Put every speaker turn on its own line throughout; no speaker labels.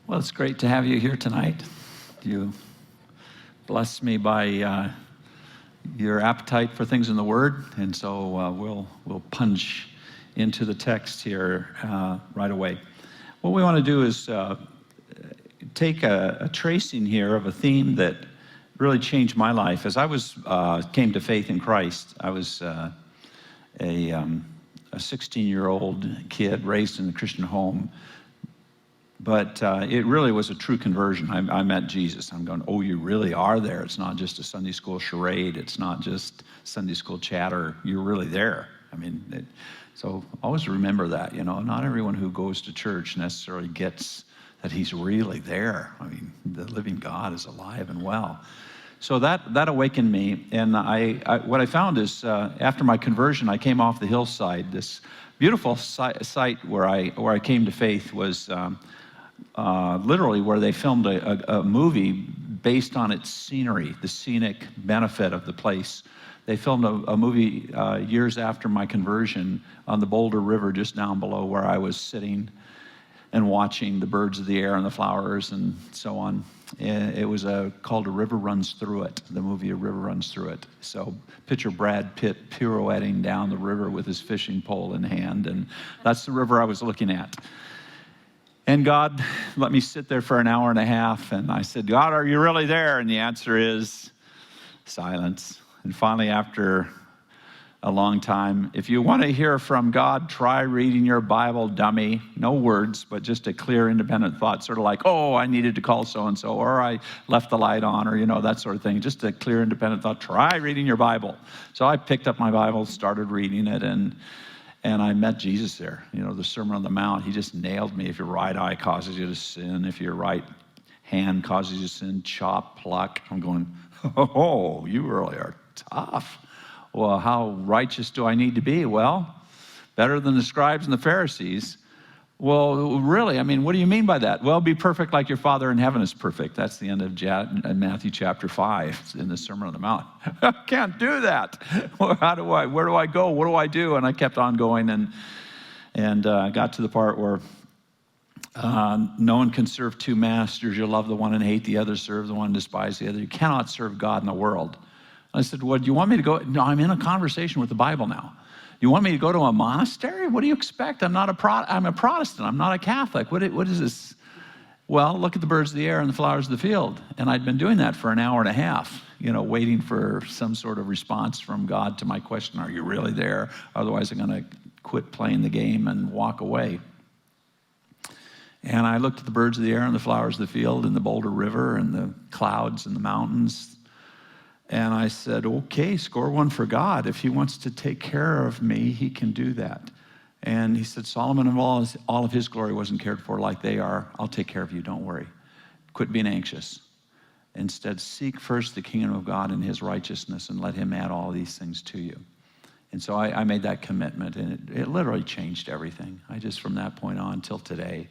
Well, it's great to have you here tonight. You bless me by your appetite for things in the Word, and so we'll punch into the text here right away. What we want to do is take a tracing here of a theme that really changed my life. As I came to faith in Christ, I was a 16-year-old kid raised in a Christian home. But it really was a true conversion. I met Jesus. I'm going, oh, you really are there. It's not just a Sunday school charade. It's not just Sunday school chatter. You're really there. So always remember that, not everyone who goes to church necessarily gets that he's really there. The living God is alive and well. So that awakened me. And what I found is after my conversion, I came off the hillside. This beautiful site where I came to faith was literally where they filmed a movie based on its scenery, the scenic benefit of the place. They filmed a movie years after my conversion on the Boulder River just down below where I was sitting and watching the birds of the air and the flowers and so on. And it was called A River Runs Through It, the movie A River Runs Through It. So picture Brad Pitt pirouetting down the river with his fishing pole in hand, and that's the river I was looking at. And God let me sit there for an hour and a half, and I said, God, are you really there? And the answer is silence. And finally, after a long time, if you want to hear from God, try reading your Bible, dummy. No words, but just a clear, independent thought, sort of like, oh, I needed to call so-and-so, or I left the light on, or, that sort of thing. Just a clear, independent thought. Try reading your Bible. So I picked up my Bible, started reading it, and I met Jesus there. The Sermon on the Mount, he just nailed me. If your right eye causes you to sin, if your right hand causes you to sin, chop, pluck. I'm going, oh, you really are tough. Well, how righteous do I need to be? Well, better than the scribes and the Pharisees. Well, really, what do you mean by that? Well, be perfect like your Father in heaven is perfect. That's the end of Matthew chapter 5 in the Sermon on the Mount. I can't do that. Where do I go? What do I do? And I kept on going and got to the part where no one can serve two masters. You love the one and hate the other, serve the one and despise the other. You cannot serve God and the world. I said, well, do you want me to go? No, I'm in a conversation with the Bible now. You want me to go to a monastery? What do you expect? I'm a Protestant. I'm not a Catholic. What is this? Well, look at the birds of the air and the flowers of the field. And I'd been doing that for an hour and a half, waiting for some sort of response from God to my question, are you really there? Otherwise, I'm going to quit playing the game and walk away. And I looked at the birds of the air and the flowers of the field and the Boulder River and the clouds and the mountains. And I said, okay, score one for God. If he wants to take care of me, he can do that. And he said, Solomon and all of his glory wasn't cared for like they are. I'll take care of you, don't worry. Quit being anxious. Instead, seek first the kingdom of God and his righteousness and let him add all these things to you. And so I made that commitment, and it literally changed everything. From that point on till today,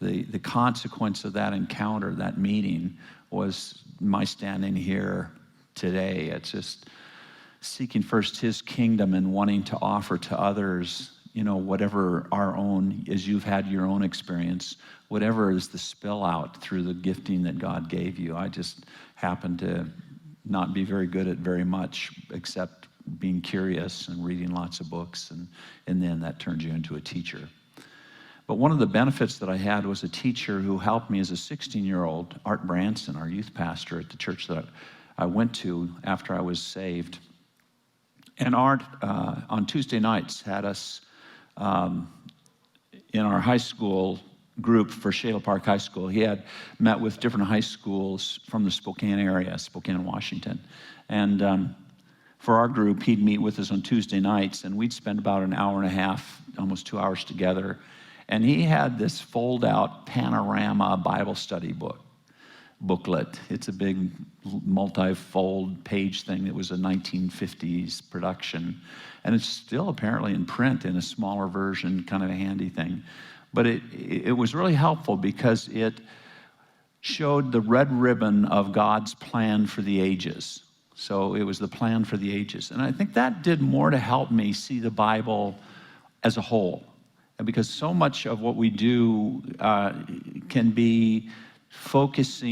the consequence of that encounter, that meeting, was my standing here today. It's just seeking first his kingdom and wanting to offer to others, whatever our own, as you've had your own experience, whatever is the spill out through the gifting that God gave you. I just happen to not be very good at very much except being curious and reading lots of books, and then that turns you into a teacher. But one of the benefits that I had was a teacher who helped me as a 16-year-old, Art Branson, our youth pastor at the church that I went to after I was saved. And Art, on Tuesday nights, had us in our high school group for Shale Park High School. He had met with different high schools from the Spokane area, Spokane, Washington. And for our group, he'd meet with us on Tuesday nights, and we'd spend about an hour and a half, almost 2 hours together. And he had this fold-out panorama Bible study booklet. It's a big multi-fold page thing. It was a 1950s production. And it's still apparently in print in a smaller version, kind of a handy thing. But it was really helpful because it showed the red ribbon of God's plan for the ages. So it was the plan for the ages. And I think that did more to help me see the Bible as a whole. And because so much of what we do can be focus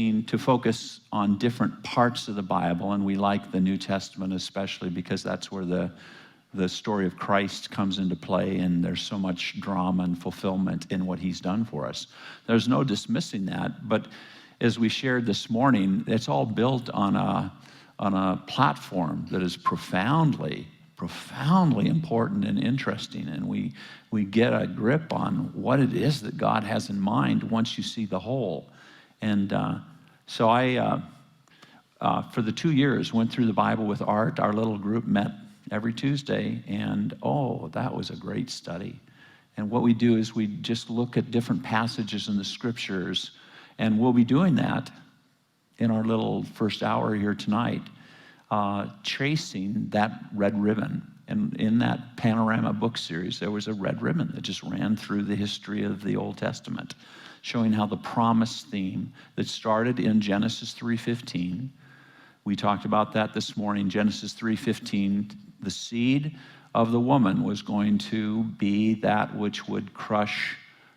on different parts of the Bible, and we like the New Testament especially because that's where the story of Christ comes into play, and there's so much drama and fulfillment in what he's done for us. There's no dismissing that, but as we shared this morning, it's all built on a platform that is profoundly important and interesting, and we get a grip on what it is that God has in mind once you see the whole. And so I, for the 2 years, went through the Bible with Art. Our little group met every Tuesday, and that was a great study. And what we do is we just look at different passages in the scriptures, and we'll be doing that in our little first hour here tonight, chasing that red ribbon. And in that Panorama book series, there was a red ribbon that just ran through the history of the Old Testament, showing how the promise theme that started in Genesis 3:15, we talked about that this morning. Genesis 3:15, the seed of the woman was going to be that which would crush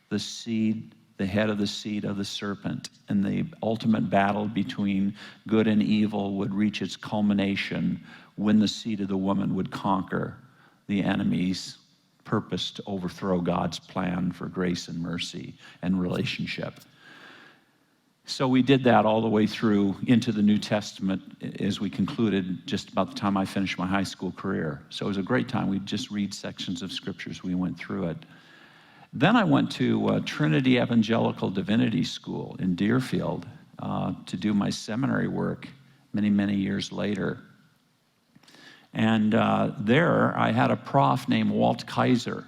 the head of the seed of the serpent, and the ultimate battle between good and evil would reach its culmination when the seed of the woman would conquer the enemy's purpose to overthrow God's plan for grace and mercy and relationship. So we did that all the way through into the New Testament as we concluded just about the time I finished my high school career. So it was a great time. We'd just read sections of scriptures. We went through it. Then I went to Trinity Evangelical Divinity School in Deerfield to do my seminary work many years later. And there I had a prof named Walt Kaiser.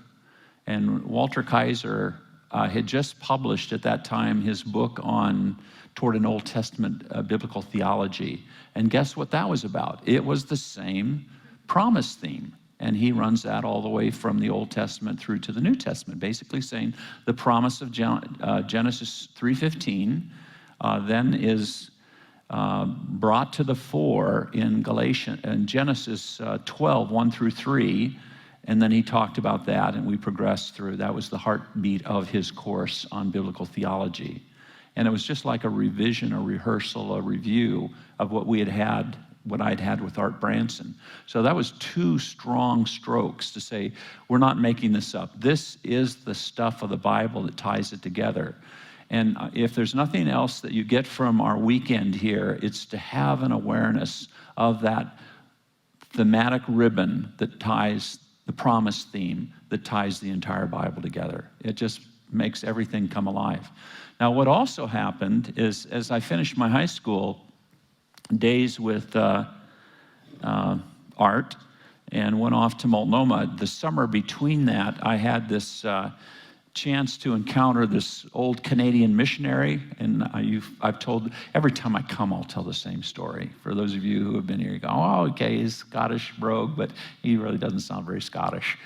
And Walter Kaiser had just published at that time his book on Toward an Old Testament Biblical Theology. And guess what that was about? It was the same promise theme. And he runs that all the way from the Old Testament through to the New Testament, basically saying the promise of Genesis 3:15 then is brought to the fore in Genesis 12, 1 through 3. And then he talked about that, and we progressed through. That was the heartbeat of his course on biblical theology. And it was just like a revision, a rehearsal, a review of what I'd had with Art Branson. So that was 2 strong strokes to say, we're not making this up. This is the stuff of the Bible that ties it together. And if there's nothing else that you get from our weekend here, it's to have an awareness of that thematic ribbon that ties the promise theme, that ties the entire Bible together. It just makes everything come alive. Now, what also happened is, as I finished my high school days with Art and went off to Multnomah, the summer between that, I had this chance to encounter this old Canadian missionary, and I've told, every time I come, I'll tell the same story. For those of you who have been here, you go, oh, okay, he's Scottish brogue, but he really doesn't sound very Scottish.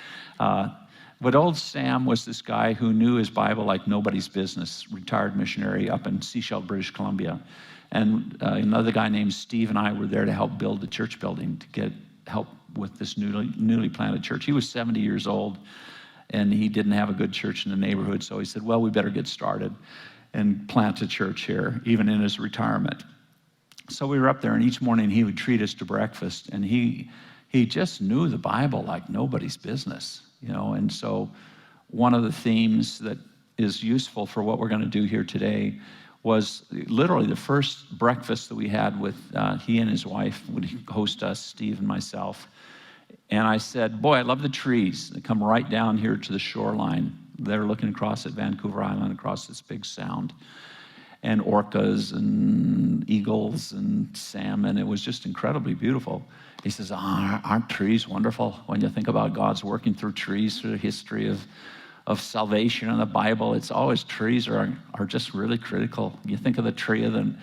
But old Sam was this guy who knew his Bible like nobody's business, retired missionary up in Sechelt, British Columbia. And another guy named Steve and I were there to help build the church building, to get help with this newly planted church. He was 70 years old, and he didn't have a good church in the neighborhood, so he said, well, we better get started and plant a church here, even in his retirement. So we were up there, and each morning he would treat us to breakfast, and he just knew the Bible like nobody's business, you know. And so one of the themes that is useful for what we're going to do here today was literally the first breakfast that we had with he and his wife would host us, Steve and myself. And I said, boy, I love the trees that come right down here to the shoreline. They're looking across at Vancouver Island, across this big sound, and orcas and eagles and salmon. It was just incredibly beautiful. He says, aren't trees wonderful when you think about God's working through trees through the history of salvation in the Bible? It's always trees are just really critical. You think of the tree of the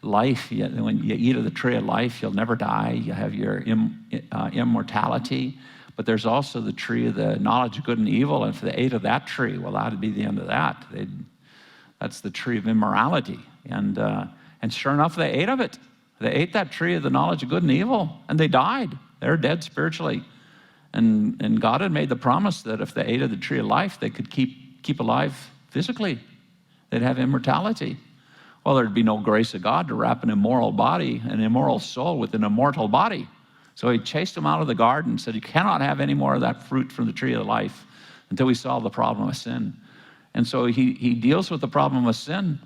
life. When you eat of the tree of life, you'll never die. You have your immortality. But there's also the tree of the knowledge of good and evil. And if they ate of that tree, well, that'd be the end of that. That's the tree of immorality. And sure enough, they ate of it. They ate that tree of the knowledge of good and evil, and they died. They're dead spiritually. And God had made the promise that if they ate of the tree of life, they could keep alive physically. They'd have immortality. Well, there'd be no grace of God to wrap an immoral body, an immoral soul with an immortal body. So he chased them out of the garden, said, you cannot have any more of that fruit from the tree of life until we solve the problem of sin. And so he deals with the problem of sin.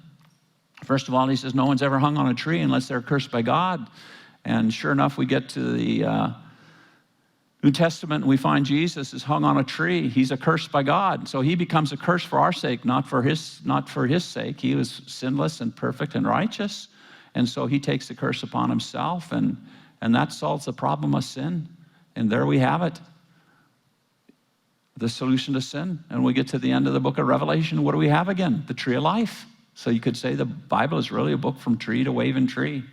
First of all, he says, no one's ever hung on a tree unless they're cursed by God. And sure enough, we get to the New Testament, and we find Jesus is hung on a tree. He's accursed by God. So he becomes a curse for our sake, not for his sake. He was sinless and perfect and righteous. And so he takes the curse upon himself, and that solves the problem of sin. And there we have it, the solution to sin. And we get to the end of the book of Revelation. What do we have again? The tree of life. So you could say the Bible is really a book from tree to waving tree.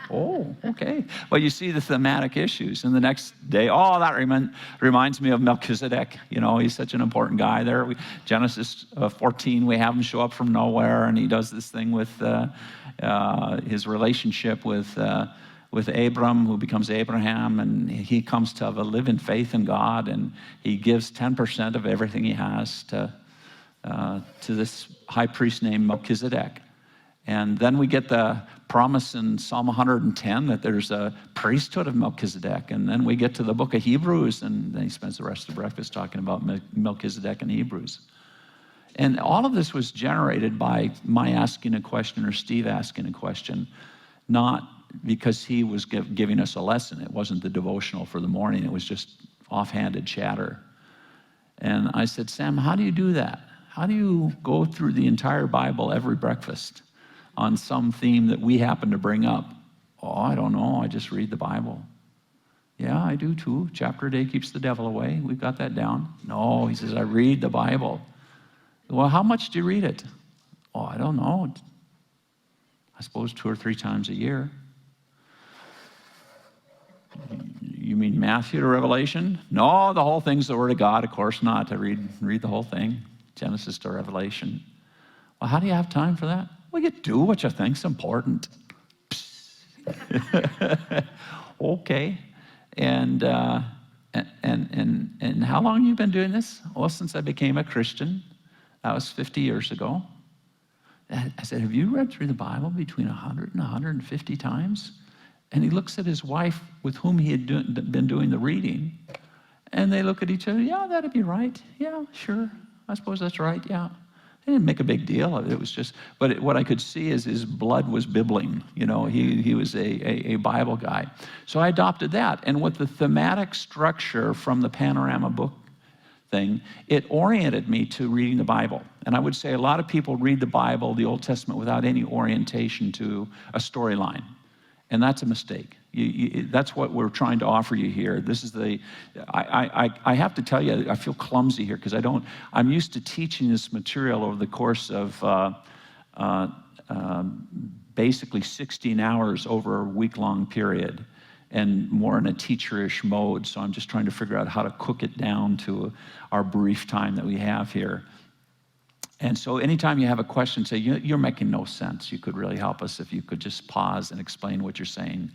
Oh, okay. Well, you see the thematic issues. And the next day, that reminds me of Melchizedek. You know, he's such an important guy there. Genesis 14, we have him show up from nowhere, and he does this thing with his relationship with Abram, who becomes Abraham, and he comes to have a living faith in God, and he gives 10% of everything he has to this high priest named Melchizedek. And then we get the promise in Psalm 110 that there's a priesthood of Melchizedek. And then we get to the book of Hebrews, and then he spends the rest of the breakfast talking about Melchizedek and Hebrews. And all of this was generated by my asking a question or Steve asking a question, not because he was giving us a lesson. It wasn't the devotional for the morning. It was just offhanded chatter. And I said, Sam, how do you do that? How do you go through the entire Bible every breakfast on some theme that we happen to bring up? Oh, I don't know. I just read the Bible. Yeah, I do too. Chapter a day keeps the devil away. We've got that down. No, he says, I read the Bible. Well, how much do you read it? Oh, I don't know. I suppose 2 or 3 times a year. You mean Matthew to Revelation? No, the whole thing's the Word of God. Of course not. I read the whole thing, Genesis to Revelation. Well, how do you have time for that? Well, you do what you think's important. Okay. And how long have you been doing this? Well, since I became a Christian. That was 50 years ago. I said, have you read through the Bible between 100 and 150 times? And he looks at his wife with whom he had been doing the reading, and they look at each other. Yeah, that'd be right. Yeah, sure. I suppose that's right. Yeah. They didn't make a big deal of it. It was just, but what I could see is his blood was bibbling. You know, he was a Bible guy. So I adopted that. And with the thematic structure from the Panorama book thing, it oriented me to reading the Bible. And I would say a lot of people read the Bible, the Old Testament, without any orientation to a storyline. And that's a mistake. That's what we're trying to offer you here. This is I have to tell you, I feel clumsy here because I'm used to teaching this material over the course of basically 16 hours over a week-long period, and more in a teacherish mode. So I'm just trying to figure out how to cook it down to our brief time that we have here. And so anytime you have a question, say, you're making no sense. You could really help us if you could just pause and explain what you're saying.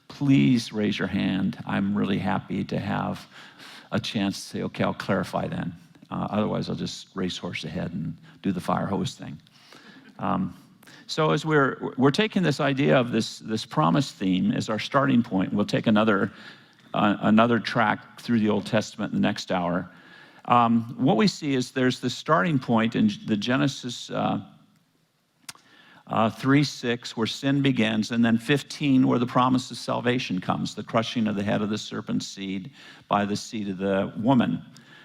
Please raise your hand. I'm really happy to have a chance to say, okay, I'll clarify then. Otherwise, I'll just racehorse ahead and do the fire hose thing. So as we're taking this idea of this promise theme as our starting point, we'll take another track through the Old Testament in the next hour. What we see is there's the starting point in the Genesis 3:6 where sin begins, and then 15 where the promise of salvation comes, the crushing of the head of the serpent's seed by the seed of the woman.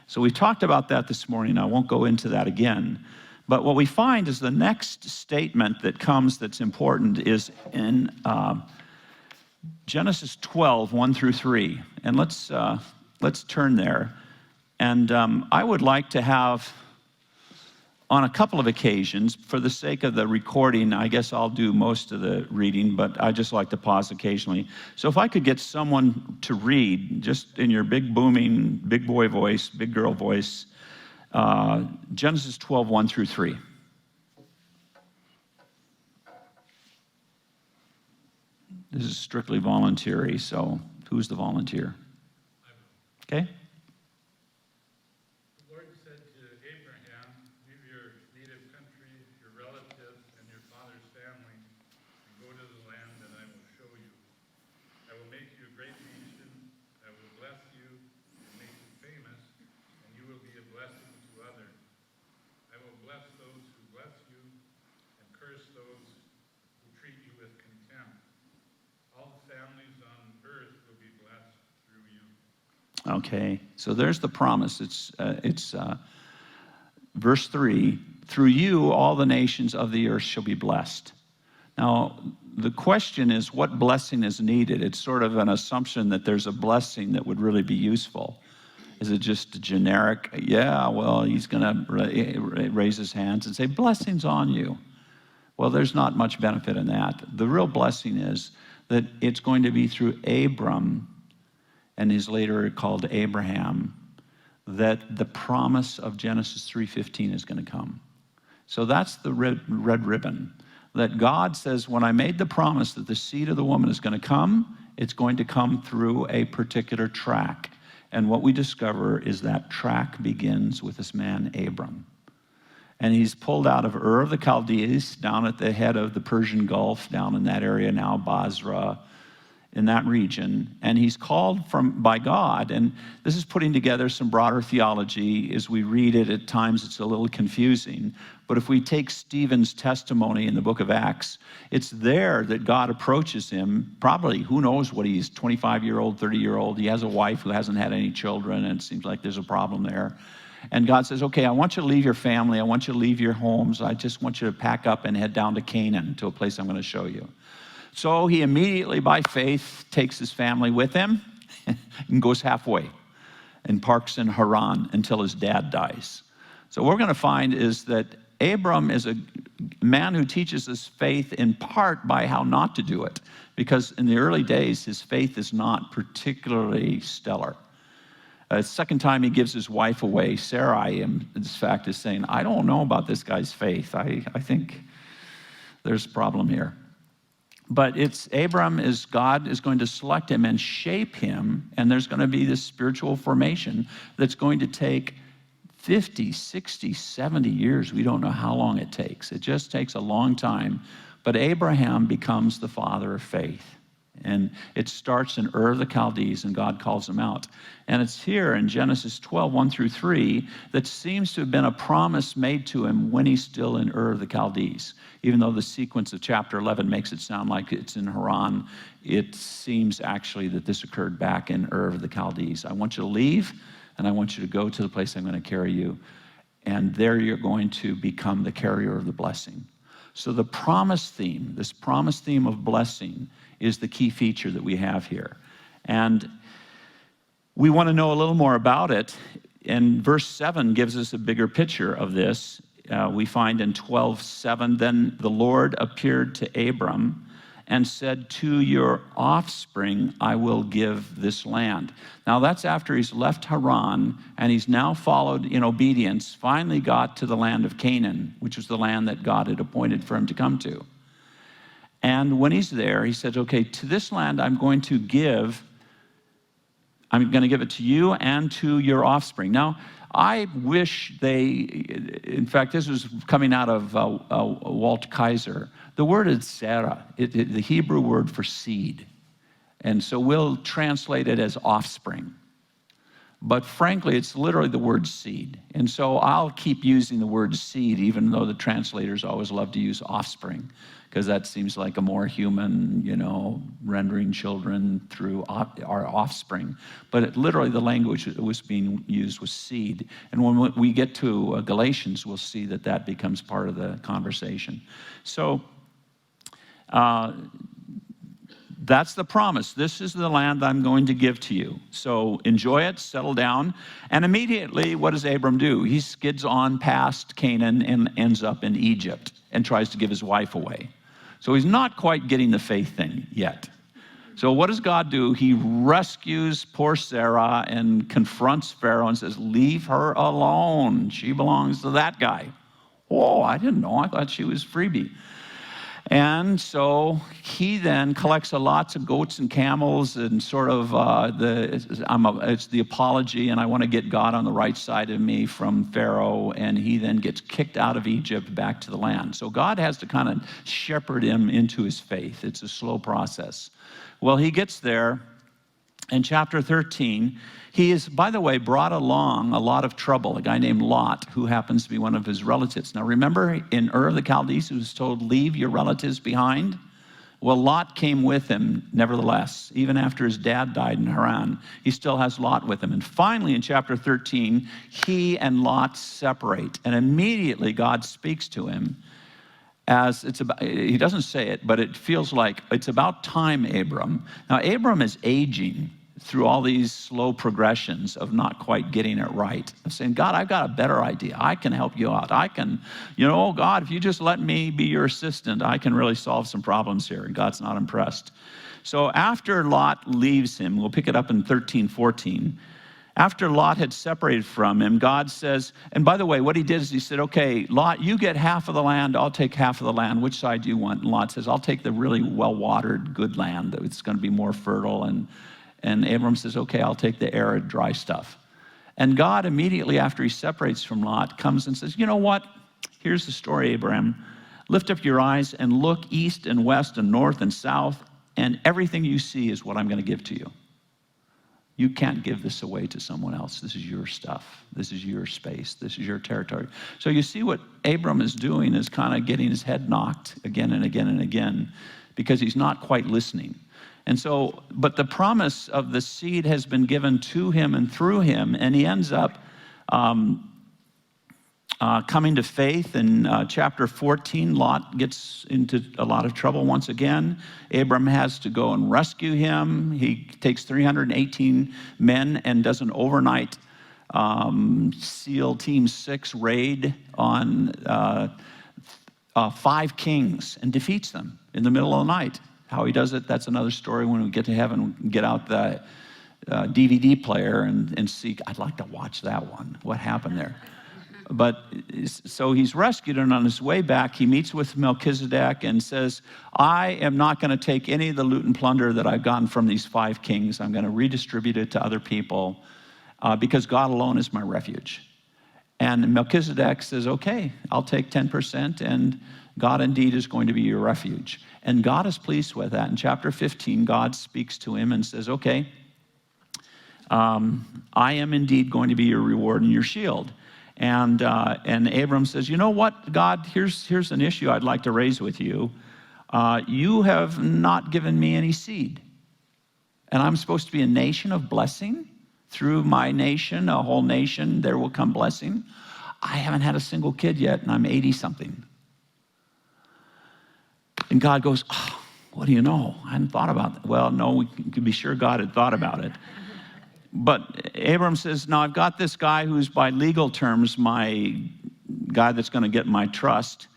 So we talked about that this morning. I won't go into that again. But what we find is the next statement that comes that's important is in Genesis 12, 1 through 3. And let's turn there. And I would like to have, on a couple of occasions, for the sake of the recording, I guess I'll do most of the reading, but I just like to pause occasionally. So if I could get someone to read, just in your big booming, big boy voice, big girl voice, Genesis 12, 1 through 3. This is strictly voluntary, so who's the volunteer? Okay.
The Lord said to Abraham, leave your native will make you a great nation. I will bless you and make you famous, and you will be a blessing to others. I will bless those who bless you and curse those who treat you with contempt. All the families on earth will be blessed through you.
Okay, so there's the promise. It's verse 3, through you all the nations of the earth shall be blessed. Now, the question is, what blessing is needed? It's sort of an assumption that there's a blessing that would really be useful. Is it just a generic, yeah, well, he's going to raise his hands and say, blessings on you. Well, there's not much benefit in that. The real blessing is that it's going to be through Abram, and he's later called Abraham, that the promise of Genesis 3:15 is going to come. So that's the red ribbon. That God says, when I made the promise that the seed of the woman is going to come, it's going to come through a particular track. And what we discover is that track begins with this man, Abram. And he's pulled out of Ur of the Chaldees, down at the head of the Persian Gulf, down in that area now, Basra, in that region. And he's called by God. And this is putting together some broader theology. As we read it, at times it's a little confusing. But if we take Stephen's testimony in the book of Acts, it's there that God approaches him. Probably, who knows what he's, 25-year-old, 30-year-old. He has a wife who hasn't had any children, and it seems like there's a problem there. And God says, okay, I want you to leave your family. I want you to leave your homes. I just want you to pack up and head down to Canaan, to a place I'm going to show you. So he immediately, by faith, takes his family with him and goes halfway and parks in Haran until his dad dies. So what we're going to find is that Abram is a man who teaches us faith in part by how not to do it, because in the early days, his faith is not particularly stellar. Second time he gives his wife away, Sarai, in fact, is saying, I don't know about this guy's faith. I think there's a problem here. But it's Abram, God is going to select him and shape him, and there's going to be this spiritual formation that's going to take 50, 60, 70 years. We don't know how long it takes. It just takes a long time. But Abraham becomes the father of faith. And it starts in Ur of the Chaldees, and God calls him out. And it's here in Genesis 12, 1-3, that seems to have been a promise made to him when he's still in Ur of the Chaldees. Even though the sequence of chapter 11 makes it sound like it's in Haran, it seems actually that this occurred back in Ur of the Chaldees. I want you to leave, and I want you to go to the place I'm going to carry you. And there you're going to become the carrier of the blessing. So the promise theme, this promise theme of blessing, is the key feature that we have here. And we want to know a little more about it. And verse 7 gives us a bigger picture of this. We find in 12:7, then the Lord appeared to Abram and said, to your offspring I will give this land. Now that's after he's left Haran, and he's now followed in obedience, finally got to the land of Canaan, which was the land that God had appointed for him to come to. And when he's there, he said, okay, to this land I'm going to give it to you and to your offspring. Now, I wish in fact, this was coming out of Walt Kaiser. The word is Sarah, the Hebrew word for seed. And so we'll translate it as offspring. But frankly, it's literally the word seed. And so I'll keep using the word seed, even though the translators always love to use offspring, because that seems like a more human, rendering children through our offspring. But literally the language that was being used was seed. And when we get to Galatians, we'll see that that becomes part of the conversation. So that's the promise. This is the land I'm going to give to you. So enjoy it, settle down. And immediately, what does Abram do? He skids on past Canaan and ends up in Egypt and tries to give his wife away. So he's not quite getting the faith thing yet. So what does God do? He rescues poor Sarah and confronts Pharaoh and says, leave her alone. She belongs to that guy. Oh, I didn't know. I thought she was freebie. And so he then collects lots of goats and camels and sort of it's the apology, and I want to get God on the right side of me from Pharaoh, and he then gets kicked out of Egypt back to the land. So God has to kind of shepherd him into his faith. It's a slow process. Well, he gets there in chapter 13. He is, by the way, brought along a lot of trouble, a guy named Lot, who happens to be one of his relatives. Now remember, in Ur of the Chaldees, he was told, leave your relatives behind. Well, Lot came with him, nevertheless. Even after his dad died in Haran, he still has Lot with him. And finally, in chapter 13, he and Lot separate. And immediately God speaks to him as it's about, he doesn't say it, but it feels like it's about time, Abram. Now, Abram is aging through all these slow progressions of not quite getting it right. Of saying, God, I've got a better idea. I can help you out. I can, God, if you just let me be your assistant, I can really solve some problems here. And God's not impressed. So after Lot leaves him, we'll pick it up in 13:14. After Lot had separated from him, God says, and by the way, what he did is he said, okay, Lot, you get half of the land, I'll take half of the land. Which side do you want? And Lot says, I'll take the really well-watered, good land. It's going to be more fertile. And Abram says, okay, I'll take the arid, dry stuff. And God, immediately after he separates from Lot, comes and says, you know what? Here's the story, Abraham. Lift up your eyes and look east and west and north and south, and everything you see is what I'm going to give to you. You can't give this away to someone else. This is your stuff. This is your space. This is your territory. So you see what Abram is doing is kind of getting his head knocked again and again and again because he's not quite listening. And so, but the promise of the seed has been given to him and through him, and he ends up coming to faith. In chapter 14, Lot gets into a lot of trouble once again. Abram has to go and rescue him. He takes 318 men and does an overnight SEAL Team 6 raid on 5 kings and defeats them in the middle of the night. How he does it, that's another story. When we get to heaven, get out the DVD player and see. I'd like to watch that one. What happened there? But so he's rescued, and on his way back, he meets with Melchizedek and says, I am not going to take any of the loot and plunder that I've gotten from these 5 kings. I'm going to redistribute it to other people because God alone is my refuge. And Melchizedek says, okay, I'll take 10%, and God indeed is going to be your refuge. And God is pleased with that. In chapter 15, God speaks to him and says, okay, I am indeed going to be your reward and your shield. And Abram says, you know what, God, here's an issue I'd like to raise with you. You have not given me any seed. And I'm supposed to be a nation of blessing. Through my nation, a whole nation, there will come blessing. I haven't had a single kid yet, and I'm 80-something. And God goes, oh, what do you know? I hadn't thought about that. Well, no, we can be sure God had thought about it. But Abram says, now I've got this guy who's by legal terms my guy that's going to get my trust.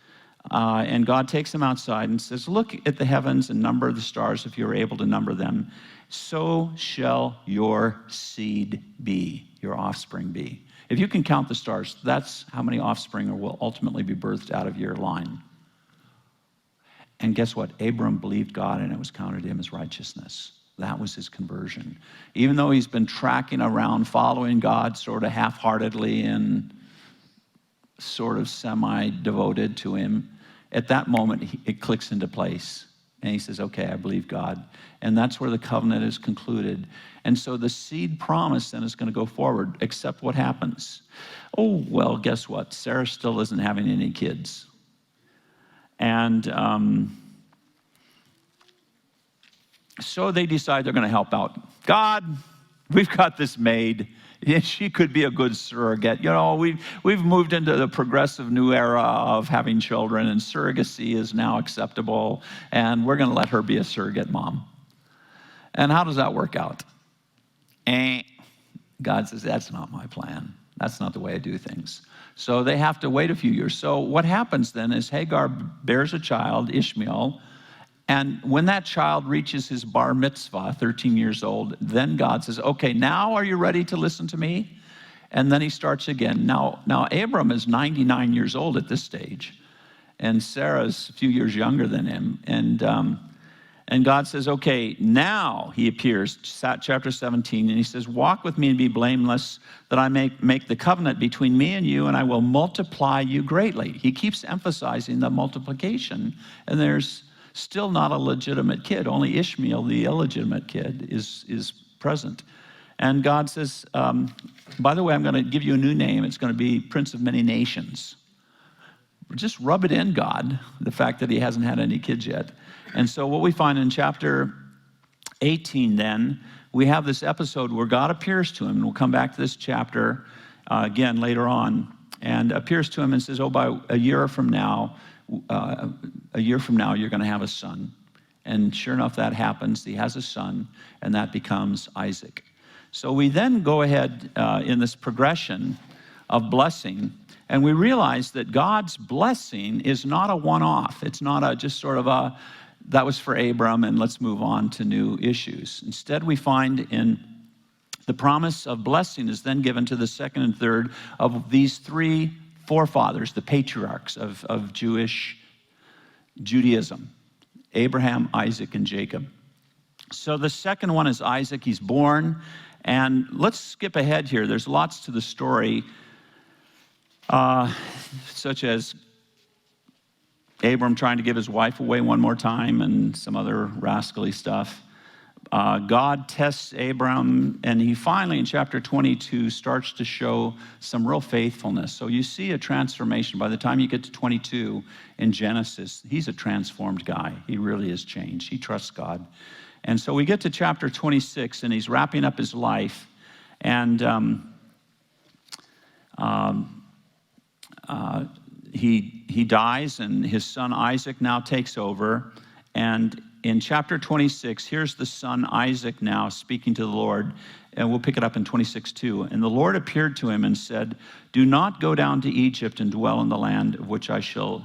And God takes him outside and says, look at the heavens and number the stars if you're able to number them. So shall your seed be, your offspring be. If you can count the stars, that's how many offspring will ultimately be birthed out of your line. And guess what? Abram believed God, and it was counted to him as righteousness. That was his conversion. Even though he's been tracking around, following God sort of half-heartedly and sort of semi-devoted to him, at that moment, it clicks into place. And he says, okay, I believe God. And that's where the covenant is concluded. And so the seed promise then is going to go forward, except what happens? Oh, well, guess what? Sarah still isn't having any kids. And so they decide they're going to help out. God, we've got this maid. She could be a good surrogate. You know, we've moved into the progressive new era of having children, and surrogacy is now acceptable, and we're going to let her be a surrogate mom. And how does that work out? God says, that's not my plan. That's not the way I do things. So they have to wait a few years. So what happens then is Hagar bears a child, Ishmael, and when that child reaches his bar mitzvah, 13 years old, then God says, okay, now are you ready to listen to me? And then he starts again. Now Abram is 99 years old at this stage, and Sarah's a few years younger than him. And God says, okay, now he appears, chapter 17, and he says, walk with me and be blameless, that I may make the covenant between me and you, and I will multiply you greatly. He keeps emphasizing the multiplication, and there's Still not a legitimate kid. Only Ishmael, the illegitimate kid, is present. And God says, by the way, I'm going to give you a new name. It's going to be Prince of Many Nations. Just rub it in, God, the fact that he hasn't had any kids yet. And so what we find in chapter 18 then, we have this episode where God appears to him, and we'll come back to this chapter again later on, and appears to him and says, oh, by a year from now, you're going to have a son. And sure enough, that happens. He has a son, and that becomes Isaac. So we then go ahead in this progression of blessing, and we realize that God's blessing is not a one-off. It's not a just sort of a, that was for Abram, and let's move on to new issues. Instead, we find in the promise of blessing is then given to the second and third of these three forefathers, the patriarchs of Judaism, Abraham, Isaac, and Jacob. So the second one is Isaac. He's born. And let's skip ahead here. There's lots to the story, such as Abram trying to give his wife away one more time and some other rascally stuff. God tests Abram, and he finally, in chapter 22, starts to show some real faithfulness. So you see a transformation. By the time you get to 22 in Genesis, he's a transformed guy. He really has changed. He trusts God. And so we get to chapter 26, and he's wrapping up his life. And he dies, and his son Isaac now takes over. And in chapter 26, here's the son Isaac now speaking to the Lord, and we'll pick it up in 26:2. And the Lord appeared to him and said, do not go down to Egypt and dwell in the land of which I shall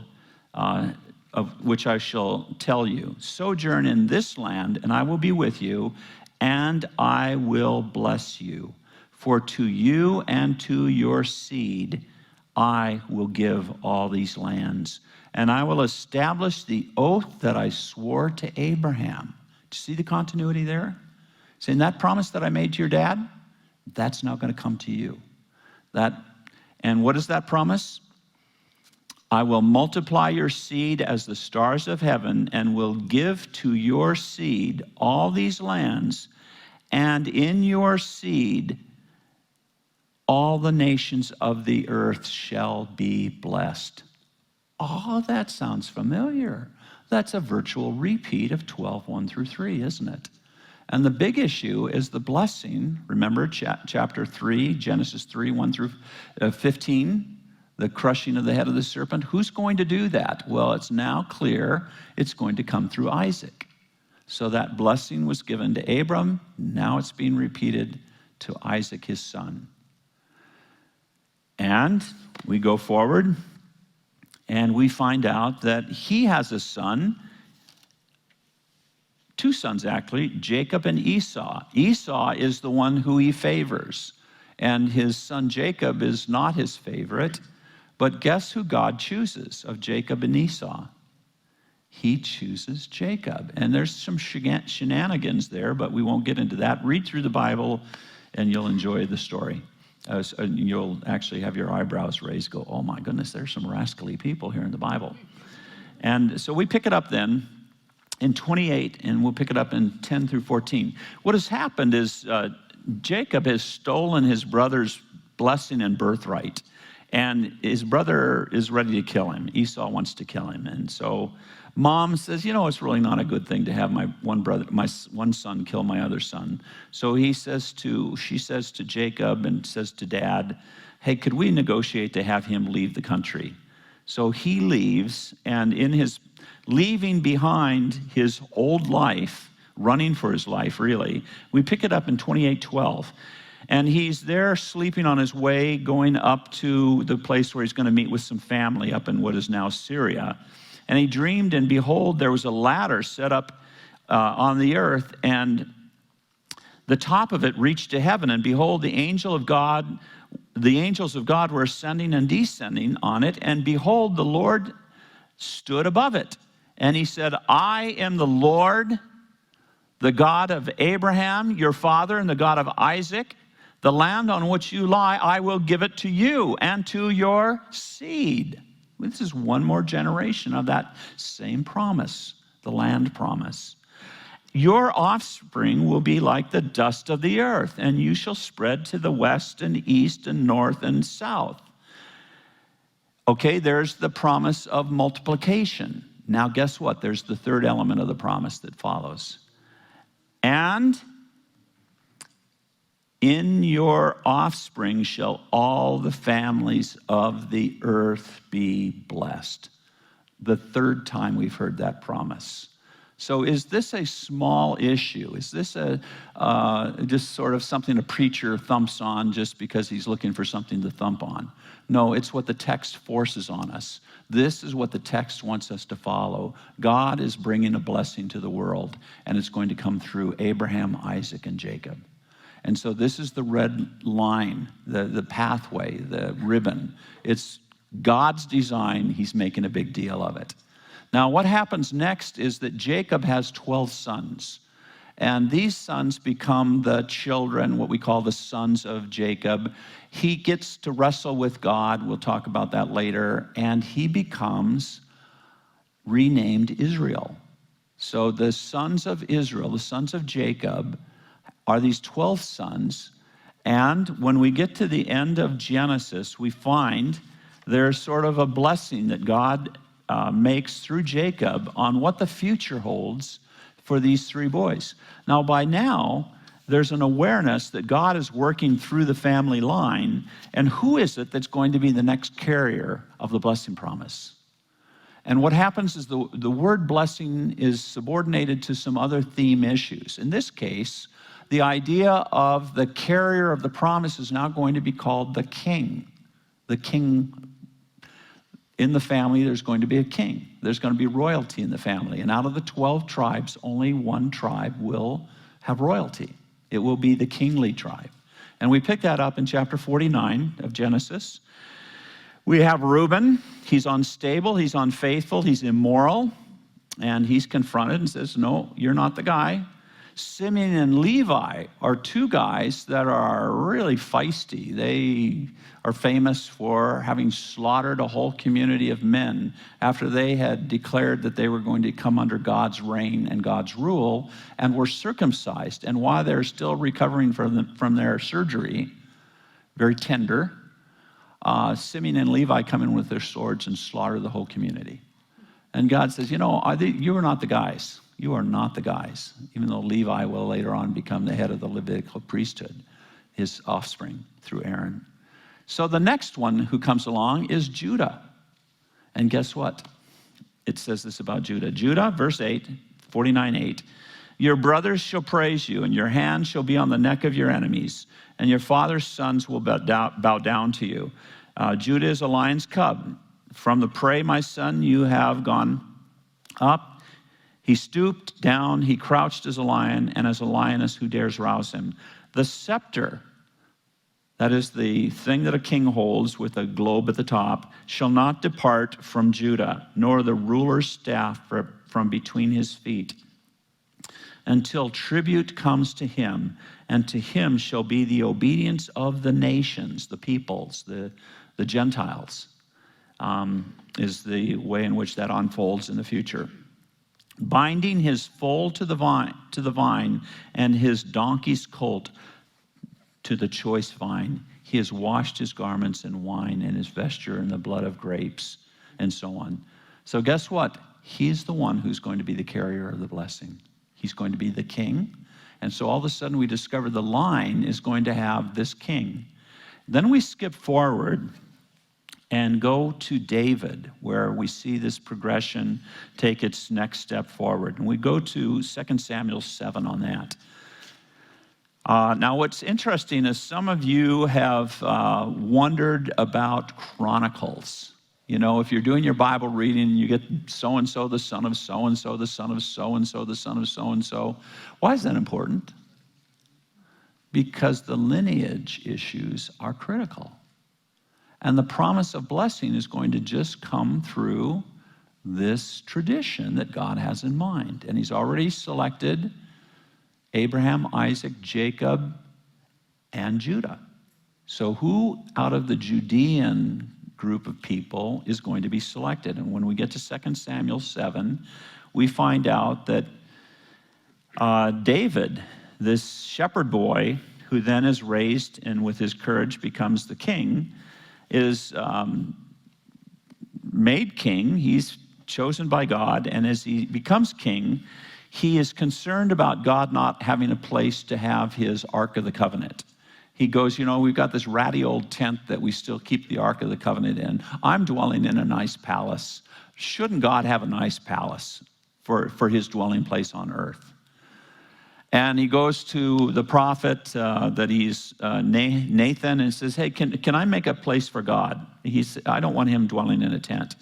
tell you. Sojourn in this land, and I will be with you, and I will bless you. For to you and to your seed I will give all these lands, and I will establish the oath that I swore to Abraham. Do you see the continuity there? Saying that promise that I made to your dad, that's now going to come to you. And what is that promise? I will multiply your seed as the stars of heaven, and will give to your seed all these lands, and in your seed all the nations of the earth shall be blessed. Oh, that sounds familiar. That's a virtual repeat of 12:1-3, isn't it? And the big issue is the blessing. Remember chapter 3, Genesis 3:1-15, the crushing of the head of the serpent. Who's going to do that? Well, it's now clear it's going to come through Isaac. So that blessing was given to Abram. Now it's being repeated to Isaac, his son. And we go forward, and we find out that he has a son, two sons actually, Jacob and Esau. Esau is the one who he favors, and his son Jacob is not his favorite. But guess who God chooses of Jacob and Esau? He chooses Jacob. And there's some shenanigans there, but we won't get into that. Read through the Bible, and you'll enjoy the story. You'll actually have your eyebrows raised, go, oh my goodness, there's some rascally people here in the Bible. And so we pick it up then in 28, and we'll pick it up in 10-14. What has happened is Jacob has stolen his brother's blessing and birthright, and his brother is ready to kill him. Esau wants to kill him. And so mom says, it's really not a good thing to have my one son kill my other son. So she says to Jacob and says to dad, hey, could we negotiate to have him leave the country? So he leaves, and in his leaving behind his old life, running for his life really, we pick it up in 28:12. And he's there sleeping on his way, going up to the place where he's going to meet with some family up in what is now Syria. And he dreamed, and behold, there was a ladder set up on the earth, and the top of it reached to heaven. And behold, the angels of God were ascending and descending on it. And behold, the Lord stood above it. And he said, I am the Lord, the God of Abraham, your father, and the God of Isaac. The land on which you lie, I will give it to you and to your seed. This is one more generation of that same promise the land promise. Your offspring will be like the dust of the earth, and you shall spread to the west and east and north and south. Okay, there's the promise of multiplication. Now, guess what? There's the third element of the promise that follows. And in your offspring shall all the families of the earth be blessed. The third time we've heard that promise. So is this a small issue? Is this just sort of something a preacher thumps on just because he's looking for something to thump on? No, it's what the text forces on us. This is what the text wants us to follow. God is bringing a blessing to the world, and it's going to come through Abraham, Isaac, and Jacob. And so this is the red line, the pathway, the ribbon. It's God's design. He's making a big deal of it. Now, what happens next is that Jacob has 12 sons. And these sons become the children, what we call the sons of Jacob. He gets to wrestle with God. We'll talk about that later. And he becomes renamed Israel. So the sons of Israel, the sons of Jacob, are these 12 sons. And when we get to the end of Genesis, we find there's sort of a blessing that God makes through Jacob on what the future holds for these three boys. Now, by now, there's an awareness that God is working through the family line, and who is it that's going to be the next carrier of the blessing promise? And what happens is the word blessing is subordinated to some other theme issues. In this case, the idea of the carrier of the promise is now going to be called the king. The king. In the family, there's going to be a king. There's going to be royalty in the family. And out of the 12 tribes, only one tribe will have royalty. It will be the kingly tribe. And we pick that up in chapter 49 of Genesis. We have Reuben. He's unstable. He's unfaithful. He's immoral. And he's confronted and says, no, you're not the guy. Simeon and Levi are two guys that are really feisty. They are famous for having slaughtered a whole community of men after they had declared that they were going to come under God's reign and God's rule and were circumcised. And while they're still recovering from their surgery, very tender, Simeon and Levi come in with their swords and slaughter the whole community. And God says, you are not the guys. You are not the guys, even though Levi will later on become the head of the Levitical priesthood, his offspring through Aaron. So the next one who comes along is Judah. And guess what? It says this about Judah. Judah, verse 8, 49:8. Your brothers shall praise you, and your hand shall be on the neck of your enemies, and your father's sons will bow down to you. Judah is a lion's cub. From the prey, my son, you have gone up. He stooped down, he crouched as a lion, and as a lioness who dares rouse him. The scepter, that is the thing that a king holds with a globe at the top, shall not depart from Judah, nor the ruler's staff from between his feet, until tribute comes to him, and to him shall be the obedience of the nations, the peoples, the Gentiles, is the way in which that unfolds in the future. Binding his foal to the vine, and his donkey's colt to the choice vine. He has washed his garments in wine, and his vesture in the blood of grapes, and so on. So guess what? He's the one who's going to be the carrier of the blessing. He's going to be the king. And so all of a sudden we discover the line is going to have this king. Then we skip forward and go to David, where we see this progression take its next step forward. And we go to 2 Samuel 7 on that. Now, what's interesting is some of you have wondered about Chronicles. You know, if you're doing your Bible reading, you get so-and-so, the son of so-and-so, the son of so-and-so, the son of so-and-so. Why is that important? Because the lineage issues are critical. And the promise of blessing is going to just come through this tradition that God has in mind. And he's already selected Abraham, Isaac, Jacob, and Judah. So who out of the Judean group of people is going to be selected. And when we get to 2 Samuel 7, we find out that David, this shepherd boy, who then is raised and with his courage becomes the king, is made king. He's chosen by God, and as he becomes king, he is concerned about God not having a place to have his Ark of the Covenant. He goes, we've got this ratty old tent that we still keep the Ark of the Covenant in. I'm dwelling in a nice palace. Shouldn't God have a nice palace for his dwelling place on earth? And he goes to the prophet that he's Nathan and says, hey, can I make a place for God? I don't want him dwelling in a tent.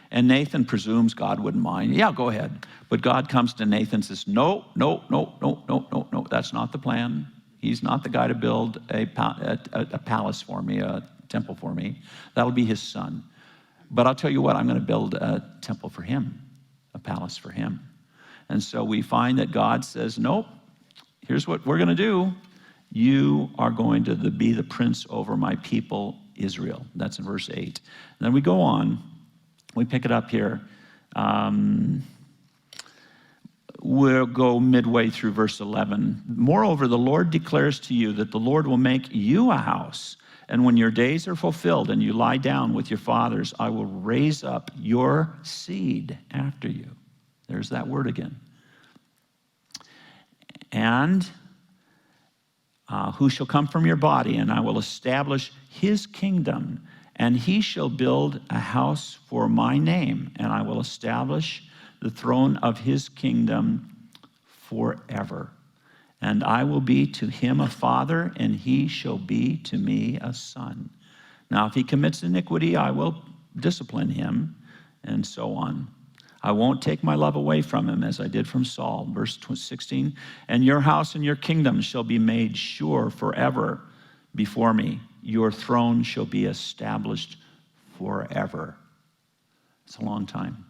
And Nathan presumes God wouldn't mind. Yeah, go ahead. But God comes to Nathan and says, no, that's not the plan. He's not the guy to build a palace for me, a temple for me. That'll be his son. But I'll tell you what, I'm going to build a temple for him, a palace for him. And so we find that God says, nope, here's what we're going to do. You are going to be the prince over my people, Israel. That's in verse 8. And then we go on. We pick it up here. We'll go midway through verse 11. Moreover, the Lord declares to you that the Lord will make you a house. And when your days are fulfilled and you lie down with your fathers, I will raise up your seed after you. There's that word again. And who shall come from your body, and I will establish his kingdom. And he shall build a house for my name, and I will establish the throne of his kingdom forever. And I will be to him a father, and he shall be to me a son. Now, if he commits iniquity, I will discipline him, and so on. I won't take my love away from him as I did from Saul. Verse 16, and your house and your kingdom shall be made sure forever before me. Your throne shall be established forever. It's a long time.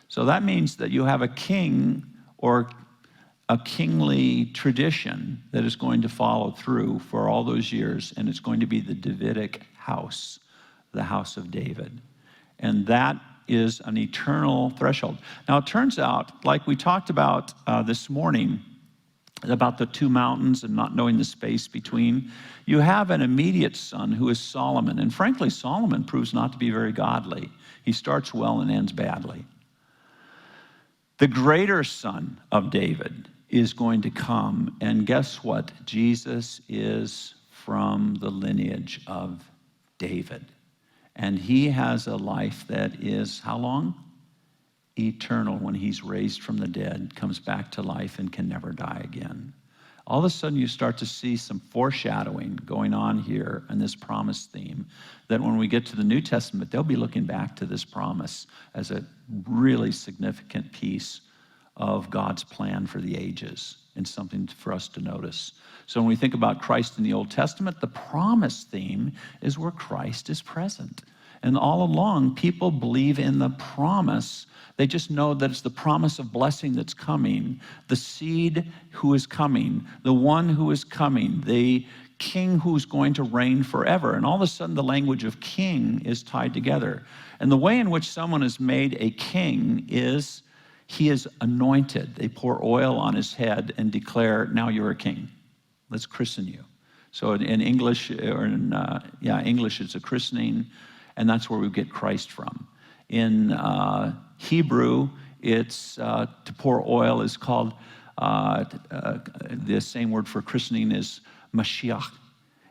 So that means that you have a king or a kingly tradition that is going to follow through for all those years, and it's going to be the Davidic house, the house of David. And that is an eternal threshold. Now, it turns out, like we talked about this morning, about the two mountains and not knowing the space between, you have an immediate son who is Solomon. And frankly, Solomon proves not to be very godly. He starts well and ends badly. The greater son of David is going to come, and guess what? Jesus is from the lineage of David. And he has a life that is, how long? Eternal. When he's raised from the dead, comes back to life and can never die again. All of a sudden you start to see some foreshadowing going on here in this promise theme, that when we get to the New Testament, they'll be looking back to this promise as a really significant piece of God's plan for the ages and something for us to notice. So when we think about Christ in the Old Testament, the promise theme is where Christ is present. And all along, people believe in the promise. They just know that it's the promise of blessing that's coming, the seed who is coming, the one who is coming, the king who's going to reign forever. And all of a sudden, the language of king is tied together. And the way in which someone is made a king is he is anointed. They pour oil on his head and declare, now you're a king. Let's christen you. So in English, English, it's a christening, and that's where we get Christ from. In Hebrew, it's to pour oil is called, the same word for christening is Mashiach.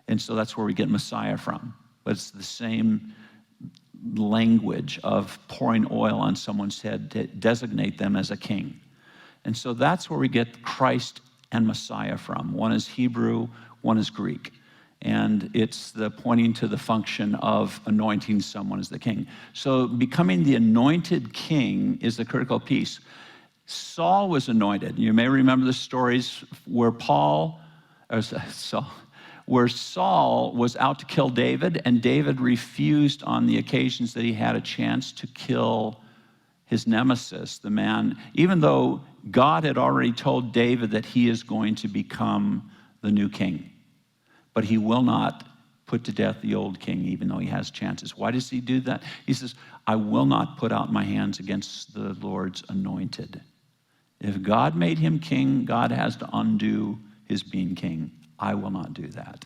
And so that's where we get Messiah from. But it's the same language of pouring oil on someone's head to designate them as a king. And so that's where we get Christ and Messiah from. One is Hebrew, one is Greek. And it's the pointing to the function of anointing someone as the king. So becoming the anointed king is the critical piece. Saul was anointed. You may remember the stories where Saul was out to kill David, and David refused on the occasions that he had a chance to kill his nemesis, the man, even though God had already told David that he is going to become the new king. But he will not put to death the old king, even though he has chances. Why does he do that? He says, I will not put out my hands against the Lord's anointed. If God made him king, God has to undo his being king. I will not do that.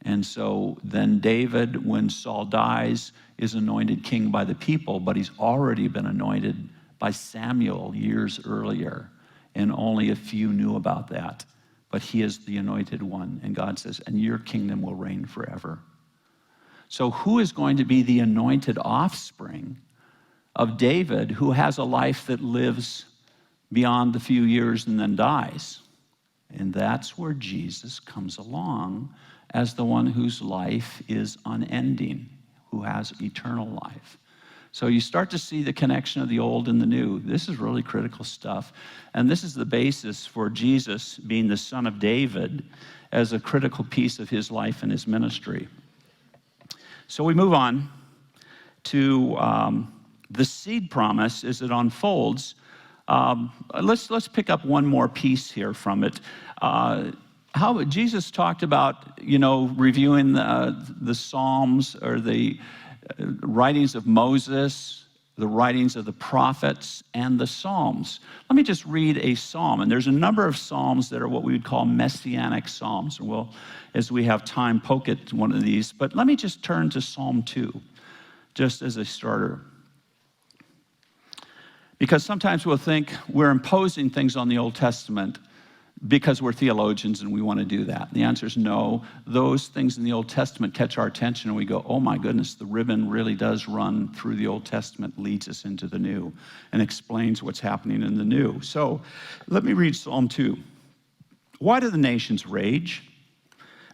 And so then David, when Saul dies, is anointed king by the people, but he's already been anointed by Samuel years earlier, and only a few knew about that. But he is the anointed one, and God says, and your kingdom will reign forever. So who is going to be the anointed offspring of David, who has a life that lives beyond the few years and then dies? And that's where Jesus comes along as the one whose life is unending, who has eternal life. So you start to see the connection of the old and the new. This is really critical stuff. And this is the basis for Jesus being the son of David as a critical piece of his life and his ministry. So we move on to the seed promise as it unfolds. Let's pick up one more piece here from it. How Jesus talked about, reviewing the Psalms or the writings of Moses, the writings of the prophets, and the Psalms. Let me just read a psalm. And there's a number of psalms that are what we would call messianic psalms. And we'll, as we have time, poke at one of these. But let me just turn to Psalm 2, just as a starter. Because sometimes we'll think we're imposing things on the Old Testament because we're theologians and we want to do that. The answer is no. Those things in the Old Testament catch our attention and we go, oh my goodness, the ribbon really does run through the Old Testament, leads us into the New, and explains what's happening in the New. So let me read Psalm 2. Why do the nations rage?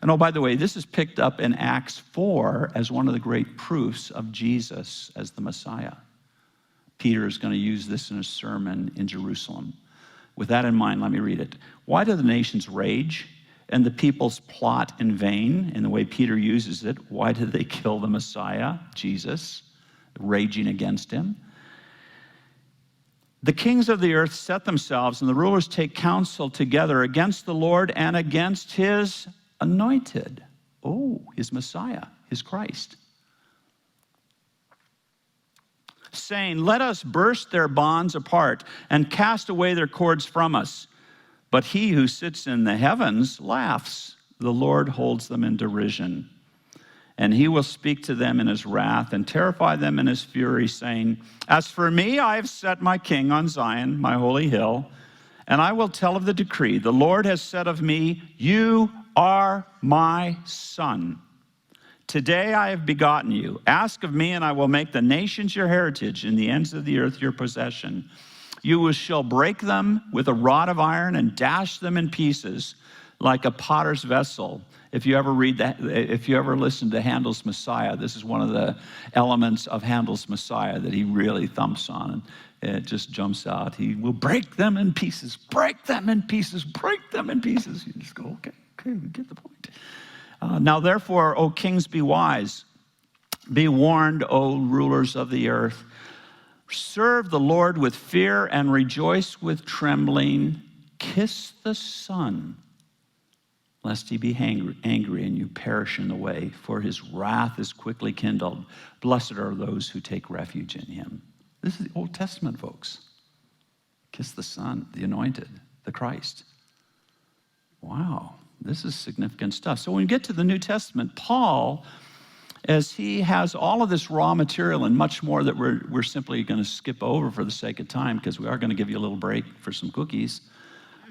And oh, by the way, this is picked up in Acts 4 as one of the great proofs of Jesus as the Messiah. Peter is going to use this in a sermon in Jerusalem. With that in mind, let me read it. Why do the nations rage and the peoples plot in vain? In the way Peter uses it, why did they kill the Messiah, Jesus, raging against him? The kings of the earth set themselves, and the rulers take counsel together against the Lord and against his anointed. Oh, his Messiah, his Christ. Saying, let us burst their bonds apart and cast away their cords from us. But he who sits in the heavens laughs. The Lord holds them in derision. And he will speak to them in his wrath and terrify them in his fury, saying, as for me, I have set my king on Zion, my holy hill, and I will tell of the decree. The Lord has said of me, you are my son. Today I have begotten you. Ask of me, and I will make the nations your heritage, and the ends of the earth your possession. You shall break them with a rod of iron and dash them in pieces like a potter's vessel. If you ever read that, if you ever listen to Handel's Messiah, this is one of the elements of Handel's Messiah that he really thumps on, and it just jumps out. He will break them in pieces, break them in pieces, break them in pieces. You just go, okay, we get the point. Now, therefore, O kings, be wise. Be warned, O rulers of the earth. Serve the Lord with fear and rejoice with trembling. Kiss the Son, lest he be angry and you perish in the way, for his wrath is quickly kindled. Blessed are those who take refuge in him. This is the Old Testament, folks. Kiss the Son, the anointed, the Christ. Wow. This is significant stuff. So when we get to the New Testament, Paul, as he has all of this raw material and much more that we're simply going to skip over for the sake of time, because we are going to give you a little break for some cookies,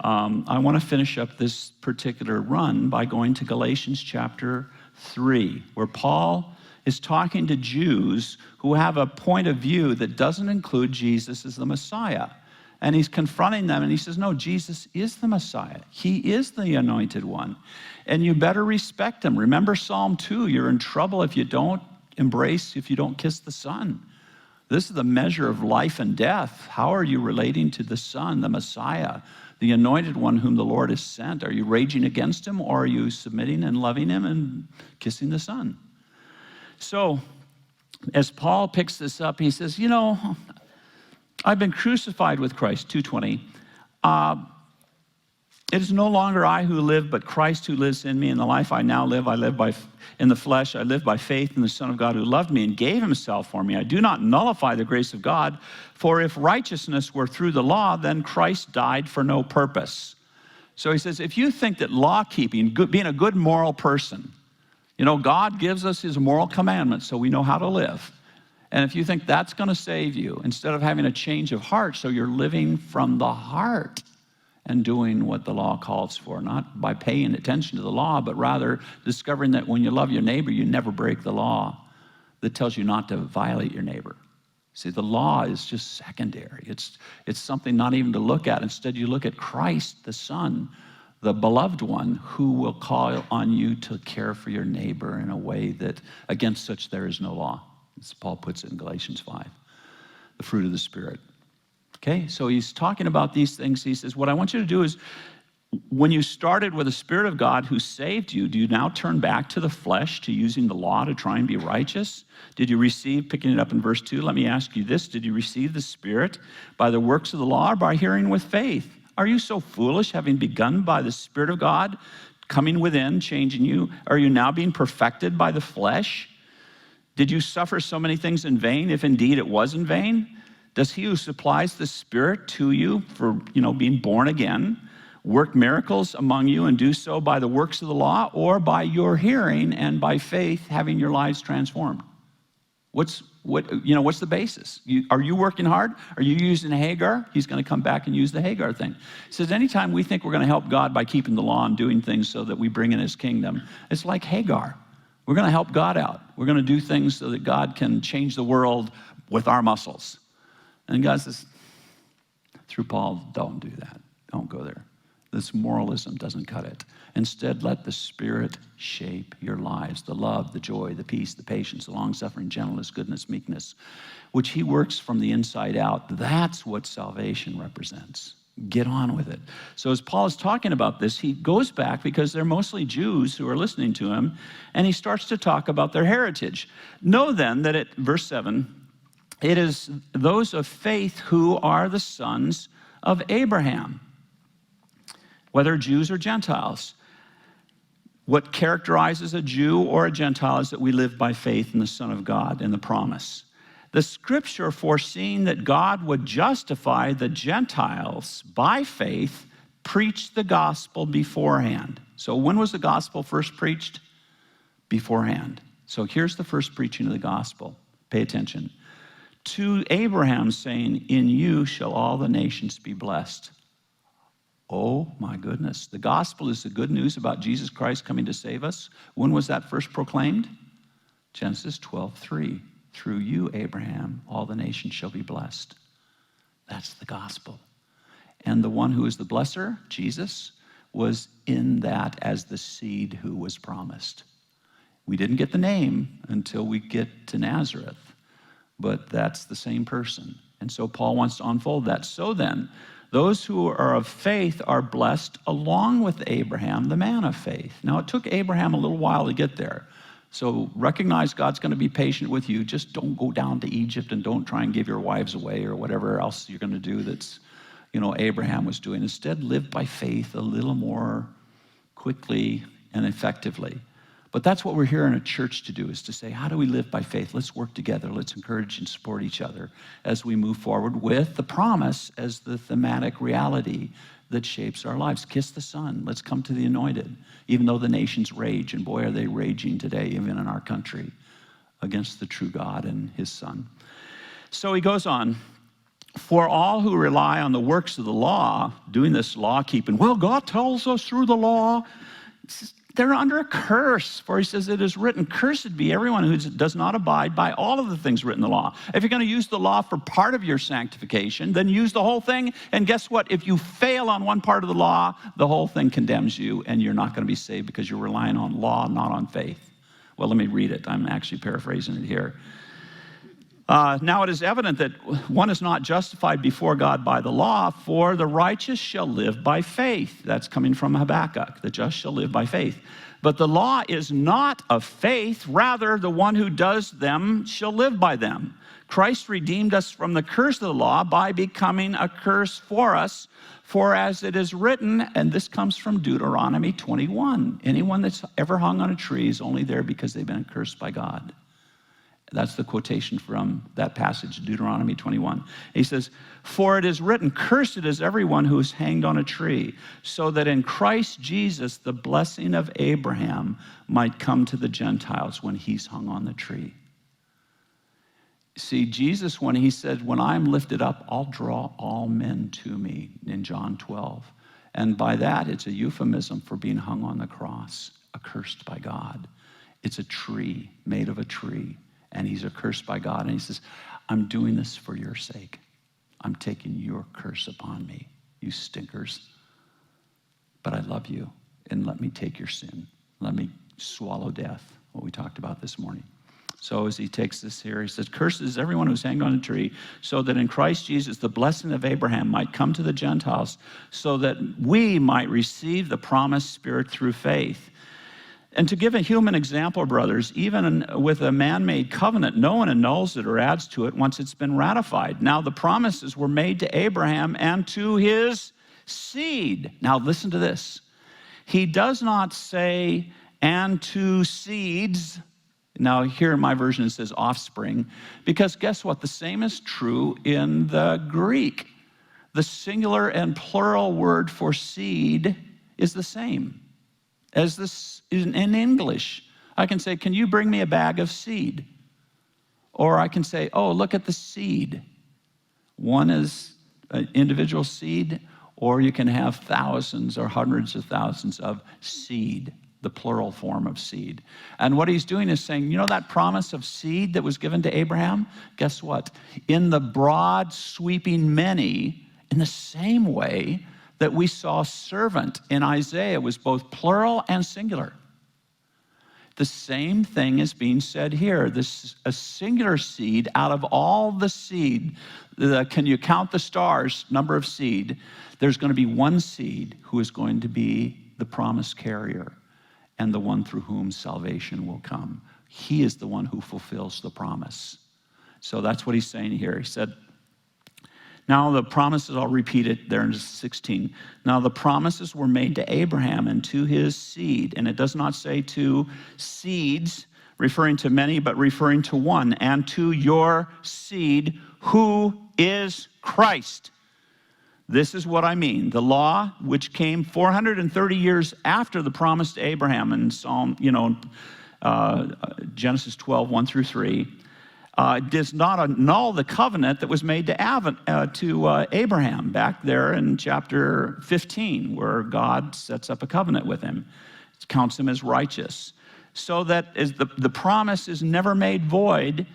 I want to finish up this particular run by going to Galatians chapter 3, where Paul is talking to Jews who have a point of view that doesn't include Jesus as the Messiah. And he's confronting them, and he says, no, Jesus is the Messiah. He is the anointed one. And you better respect him. Remember Psalm 2, you're in trouble if you don't kiss the Son. This is the measure of life and death. How are you relating to the Son, the Messiah, the anointed one whom the Lord has sent? Are you raging against him, or are you submitting and loving him and kissing the Son? So, as Paul picks this up, he says, I've been crucified with Christ, 2:20. It is no longer I who live, but Christ who lives in me. In the life I now live, in the flesh. I live by faith in the Son of God who loved me and gave himself for me. I do not nullify the grace of God, for if righteousness were through the law, then Christ died for no purpose. So he says, if you think that law keeping, being a good moral person, God gives us his moral commandments so we know how to live. And if you think that's going to save you, instead of having a change of heart, so you're living from the heart and doing what the law calls for, not by paying attention to the law, but rather discovering that when you love your neighbor, you never break the law that tells you not to violate your neighbor. See, the law is just secondary. It's something not even to look at. Instead, you look at Christ, the Son, the beloved one, who will call on you to care for your neighbor in a way that against such there is no law, as Paul puts it in Galatians 5, the fruit of the Spirit. Okay, so he's talking about these things. He says, what I want you to do is, when you started with the Spirit of God who saved you, do you now turn back to the flesh, to using the law to try and be righteous? Did you receive, picking it up in verse 2, let me ask you this, did you receive the Spirit by the works of the law or by hearing with faith? Are you so foolish, having begun by the Spirit of God, coming within, changing you? Are you now being perfected by the flesh? Did you suffer so many things in vain, if indeed it was in vain? Does he who supplies the Spirit to you for, being born again, work miracles among you and do so by the works of the law or by your hearing and by faith having your lives transformed? What's the basis? Are you working hard? Are you using Hagar? He's going to come back and use the Hagar thing. He says, anytime we think we're going to help God by keeping the law and doing things so that we bring in his kingdom, it's like Hagar. We're going to help God out. We're going to do things so that God can change the world with our muscles. And God says, through Paul, don't do that. Don't go there. This moralism doesn't cut it. Instead, let the Spirit shape your lives. The love, the joy, the peace, the patience, the long-suffering, gentleness, goodness, meekness, which he works from the inside out. That's what salvation represents. Get on with it. So as Paul is talking about this, he goes back, because they're mostly Jews who are listening to him, and he starts to talk about their heritage. Know then that at verse 7, it is those of faith who are the sons of Abraham, whether Jews or Gentiles. What characterizes a Jew or a Gentile is that we live by faith in the Son of God and the promise. The scripture foreseeing that God would justify the Gentiles by faith preached the gospel beforehand. So when was the gospel first preached? Beforehand. So here's the first preaching of the gospel. Pay attention. To Abraham, saying, in you shall all the nations be blessed. Oh my goodness. The gospel is the good news about Jesus Christ coming to save us. When was that first proclaimed? Genesis 12:3. Through you, Abraham, all the nations shall be blessed. That's the gospel. And the one who is the blesser, Jesus, was in that as the seed who was promised. We didn't get the name until we get to Nazareth, but that's the same person. And so Paul wants to unfold that. So then, those who are of faith are blessed along with Abraham, the man of faith. Now, it took Abraham a little while to get there. So recognize God's going to be patient with you. Just don't go down to Egypt and don't try and give your wives away or whatever else you're going to do that's, Abraham was doing. Instead, live by faith a little more quickly and effectively. But that's what we're here in a church to do, is to say, how do we live by faith? Let's work together. Let's encourage and support each other as we move forward with the promise as the thematic reality that shapes our lives. Kiss the Son. Let's come to the anointed, even though the nations rage, and boy, are they raging today, even in our country, against the true God and his Son. So he goes on, for all who rely on the works of the law, doing this law keeping, well, God tells us through the law, they're under a curse, for he says, it is written, cursed be everyone who does not abide by all of the things written in the law. If you're going to use the law for part of your sanctification, then use the whole thing. And guess what? If you fail on one part of the law, the whole thing condemns you, and you're not going to be saved because you're relying on law, not on faith. Well, let me read it. I'm actually paraphrasing it here. Now it is evident that one is not justified before God by the law, for the righteous shall live by faith. That's coming from Habakkuk. The just shall live by faith. But the law is not of faith. Rather, the one who does them shall live by them. Christ redeemed us from the curse of the law by becoming a curse for us. For as it is written, and this comes from Deuteronomy 21, anyone that's ever hung on a tree is only there because they've been cursed by God. That's the quotation from that passage, Deuteronomy 21. He says, for it is written, cursed is everyone who is hanged on a tree, so that in Christ Jesus the blessing of Abraham might come to the Gentiles when he's hung on the tree. See, Jesus, when he said, when I'm lifted up, I'll draw all men to me, in John 12. And by that, it's a euphemism for being hung on the cross, accursed by God. It's a tree, made of a tree. And he's accursed by God. And he says, I'm doing this for your sake. I'm taking your curse upon me, you stinkers. But I love you, and let me take your sin. Let me swallow death, what we talked about this morning. So as he takes this here, he says, cursed is everyone who's hanged on a tree, so that in Christ Jesus the blessing of Abraham might come to the Gentiles, so that we might receive the promised Spirit through faith. And to give a human example, brothers, even with a man-made covenant, no one annuls it or adds to it once it's been ratified. Now, the promises were made to Abraham and to his seed. Now, listen to this. He does not say, and to seeds. Now, here in my version, it says offspring, because guess what? The same is true in the Greek. The singular and plural word for seed is the same as this in English. I can say, can you bring me a bag of seed? Or I can say, oh, look at the seed. One is an individual seed, or you can have thousands or hundreds of thousands of seed, the plural form of seed. And what he's doing is saying, you know that promise of seed that was given to Abraham? Guess what? In the broad, sweeping many, in the same way that we saw servant in Isaiah was both plural and singular. The same thing is being said here. This is a singular seed out of all the seed. Can you count the stars, number of seed? There's going to be one seed who is going to be the promise carrier and the one through whom salvation will come. He is the one who fulfills the promise. So that's what he's saying here. He said, now the promises, I'll repeat it there in 16. Now the promises were made to Abraham and to his seed. And it does not say to seeds, referring to many, but referring to one. And to your seed, who is Christ. This is what I mean. The law, which came 430 years after the promise to Abraham in Genesis 12, 1 through 3, does not annul the covenant that was made to Abraham back there in chapter 15, where God sets up a covenant with him. It counts him as righteous. So that as the promise is never made void,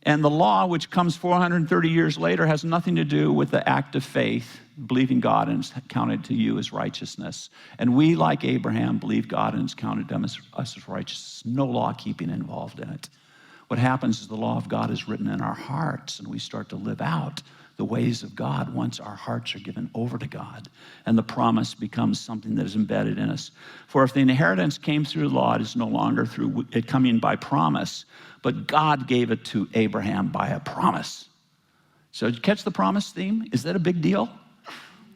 and the law, which comes 430 years later, has nothing to do with the act of faith, believing God and it's counted to you as righteousness. And we, like Abraham, believe God and it's counted to us as righteousness. No law keeping involved in it. What happens is the law of God is written in our hearts, and we start to live out the ways of God once our hearts are given over to God, and the promise becomes something that is embedded in us. For if the inheritance came through the law, it is no longer through it coming by promise, but God gave it to Abraham by a promise. So did you catch the promise theme? Is that a big deal?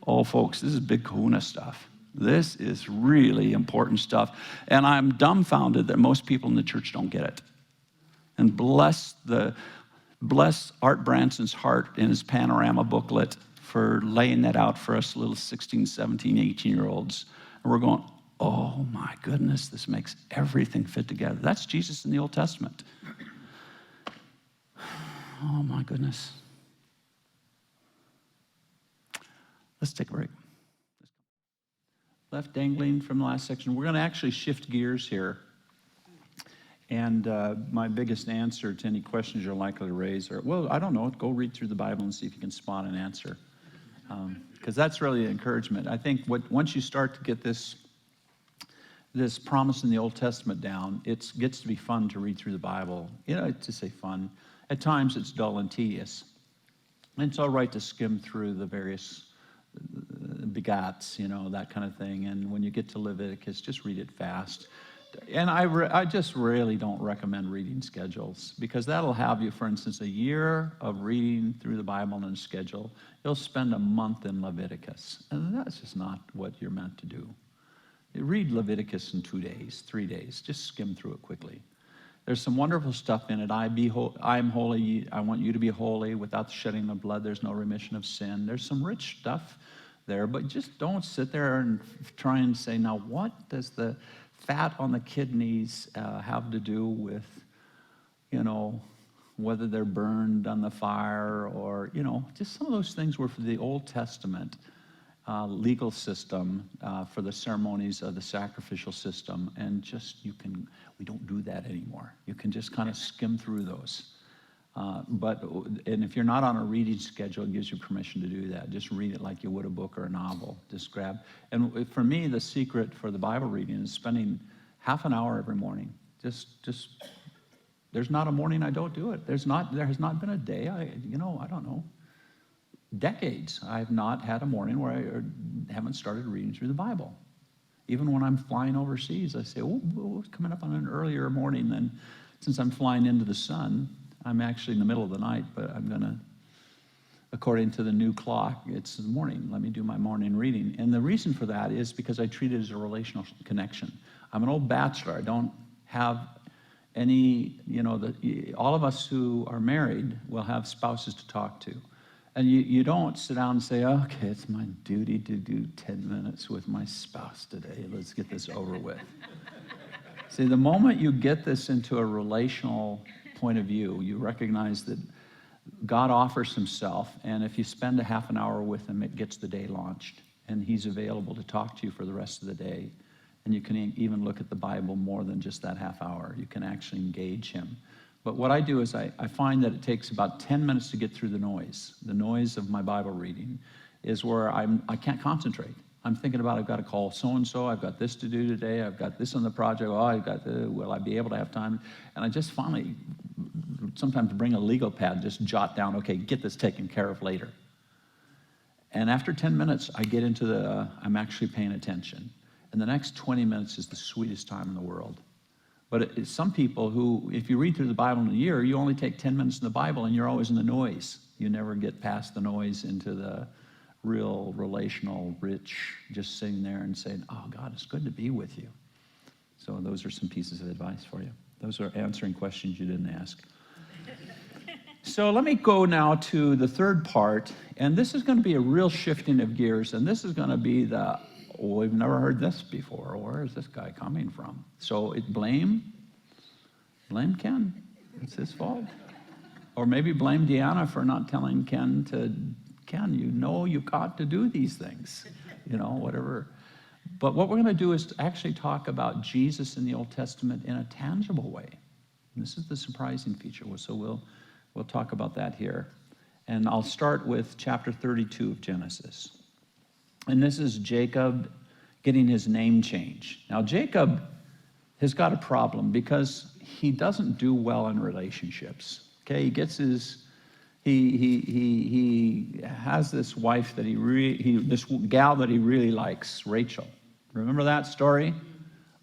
Oh, folks, this is big kahuna stuff. This is really important stuff, and I'm dumbfounded that most people in the church don't get it. And bless Art Branson's heart in his panorama booklet for laying that out for us little 16, 17, 18-year-olds. And we're going, oh my goodness, this makes everything fit together. That's Jesus in the Old Testament. Oh my goodness. Let's take a break. Left dangling from the last section. We're going to actually shift gears here. And my biggest answer to any questions you're likely to raise are, well, I don't know, go read through the Bible and see if you can spot an answer. Because that's really the encouragement. I think once you start to get this promise in the Old Testament down, it gets to be fun to read through the Bible. You know, to say fun. at times it's dull and tedious. And it's all right to skim through the various begats, that kind of thing. And when you get to Leviticus, just read it fast. And I just really don't recommend reading schedules, because that'll have you, for instance, a year of reading through the Bible in a schedule. You'll spend a month in Leviticus, and that's just not what you're meant to do. You read Leviticus in 2 days, 3 days. Just skim through it quickly. There's some wonderful stuff in it. I am holy. I want you to be holy. Without the shedding of blood, there's no remission of sin. There's some rich stuff there, but just don't sit there and try and say, now what does the fat on the kidneys have to do with, whether they're burned on the fire or, just some of those things were for the Old Testament legal system, for the ceremonies of the sacrificial system. And we don't do that anymore. You can just kind of skim through those. And if you're not on a reading schedule, it gives you permission to do that. Just read it like you would a book or a novel. Just grab. And for me, the secret for the Bible reading is spending half an hour every morning. There's not a morning I don't do it. There has not been a day, I don't know, decades, I've not had a morning where I haven't started reading through the Bible. Even when I'm flying overseas, I say, it's coming up on an earlier morning than, since I'm flying into the sun. I'm actually in the middle of the night, but I'm going to, according to the new clock, it's the morning. Let me do my morning reading. And the reason for that is because I treat it as a relational connection. I'm an old bachelor. I don't have any, all of us who are married will have spouses to talk to. And you don't sit down and say, okay, it's my duty to do 10 minutes with my spouse today. Let's get this over with. See, the moment you get this into a relational point of view, you recognize that God offers himself, and if you spend a half an hour with him, it gets the day launched, and he's available to talk to you for the rest of the day. And you can even look at the Bible more than just that half hour. You can actually engage him. But what I do is I find that it takes about 10 minutes to get through the noise. The noise of my Bible reading is where I can't concentrate. I'm thinking about, I've got to call so-and-so, I've got this to do today, I've got this on the project, will I be able to have time? And I just finally sometimes bring a legal pad, just jot down, okay, get this taken care of later. And after 10 minutes, I get into I'm actually paying attention. And the next 20 minutes is the sweetest time in the world. But it's some people who, if you read through the Bible in a year, you only take 10 minutes in the Bible and you're always in the noise. You never get past the noise into the real relational, rich, just sitting there and saying, oh, God, it's good to be with you. So those are some pieces of advice for you. Those are answering questions you didn't ask. So let me go now to the third part, and this is going to be a real shifting of gears, and this is going to be we've never heard this before. Where is this guy coming from? So blame Ken. It's his fault. Or maybe blame Deanna for not telling Ken, you've got to do these things, whatever. But what we're going to do is to actually talk about Jesus in the Old Testament in a tangible way. And this is the surprising feature. So we'll talk about that here. And I'll start with chapter 32 of Genesis. And this is Jacob getting his name changed. Now, Jacob has got a problem because he doesn't do well in relationships. Okay, he gets he has this wife that this gal that he really likes, Rachel. Remember that story?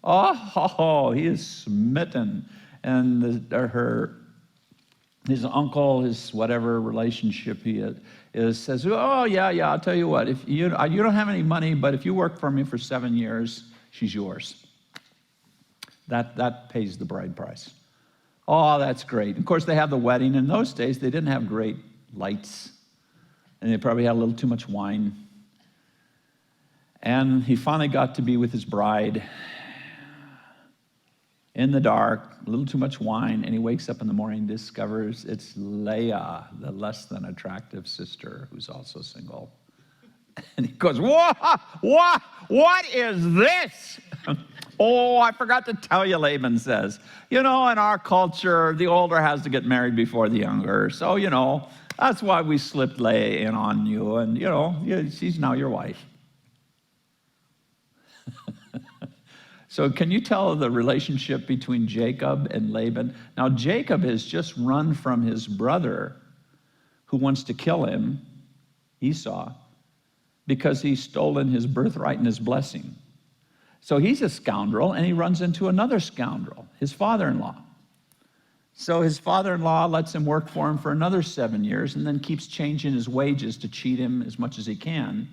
Oh, he is smitten. And his uncle, his whatever relationship he is, says, oh, yeah, I'll tell you what, if you don't have any money, but if you work for me for 7 years, she's yours. That pays the bride price. Oh, that's great. Of course, they have the wedding. In those days, they didn't have great lights, and they probably had a little too much wine. And he finally got to be with his bride in the dark, a little too much wine, and he wakes up in the morning and discovers it's Leah, the less than attractive sister, who's also single. And he goes, what is this? Oh, I forgot to tell you, Laban says. In our culture, the older has to get married before the younger. So, that's why we slipped Leah in on you. And, she's now your wife. So can you tell the relationship between Jacob and Laban? Now, Jacob has just run from his brother who wants to kill him, Esau, because he's stolen his birthright and his blessing. So he's a scoundrel, and he runs into another scoundrel, his father-in-law. So his father-in-law lets him work for him for another 7 years and then keeps changing his wages to cheat him as much as he can.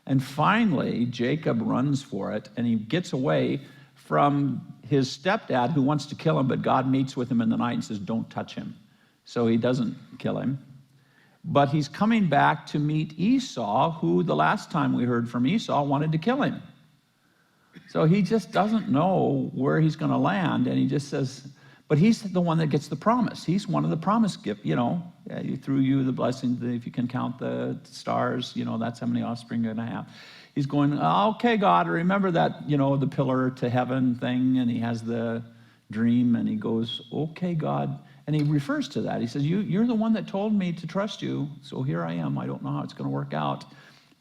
And finally, Jacob runs for it, and he gets away from his stepdad who wants to kill him, but God meets with him in the night and says, don't touch him. So he doesn't kill him. But he's coming back to meet Esau, who the last time we heard from Esau wanted to kill him. So he just doesn't know where he's going to land, and he just says, but he's the one that gets the promise. He's one of the promise gift, through you the blessing, if you can count the stars, that's how many offspring you're going to have. He's going, okay, God, remember that, the pillar to heaven thing, and he has the dream, and he goes, okay, God, and he refers to that. He says, you're the one that told me to trust you, so here I am. I don't know how it's going to work out.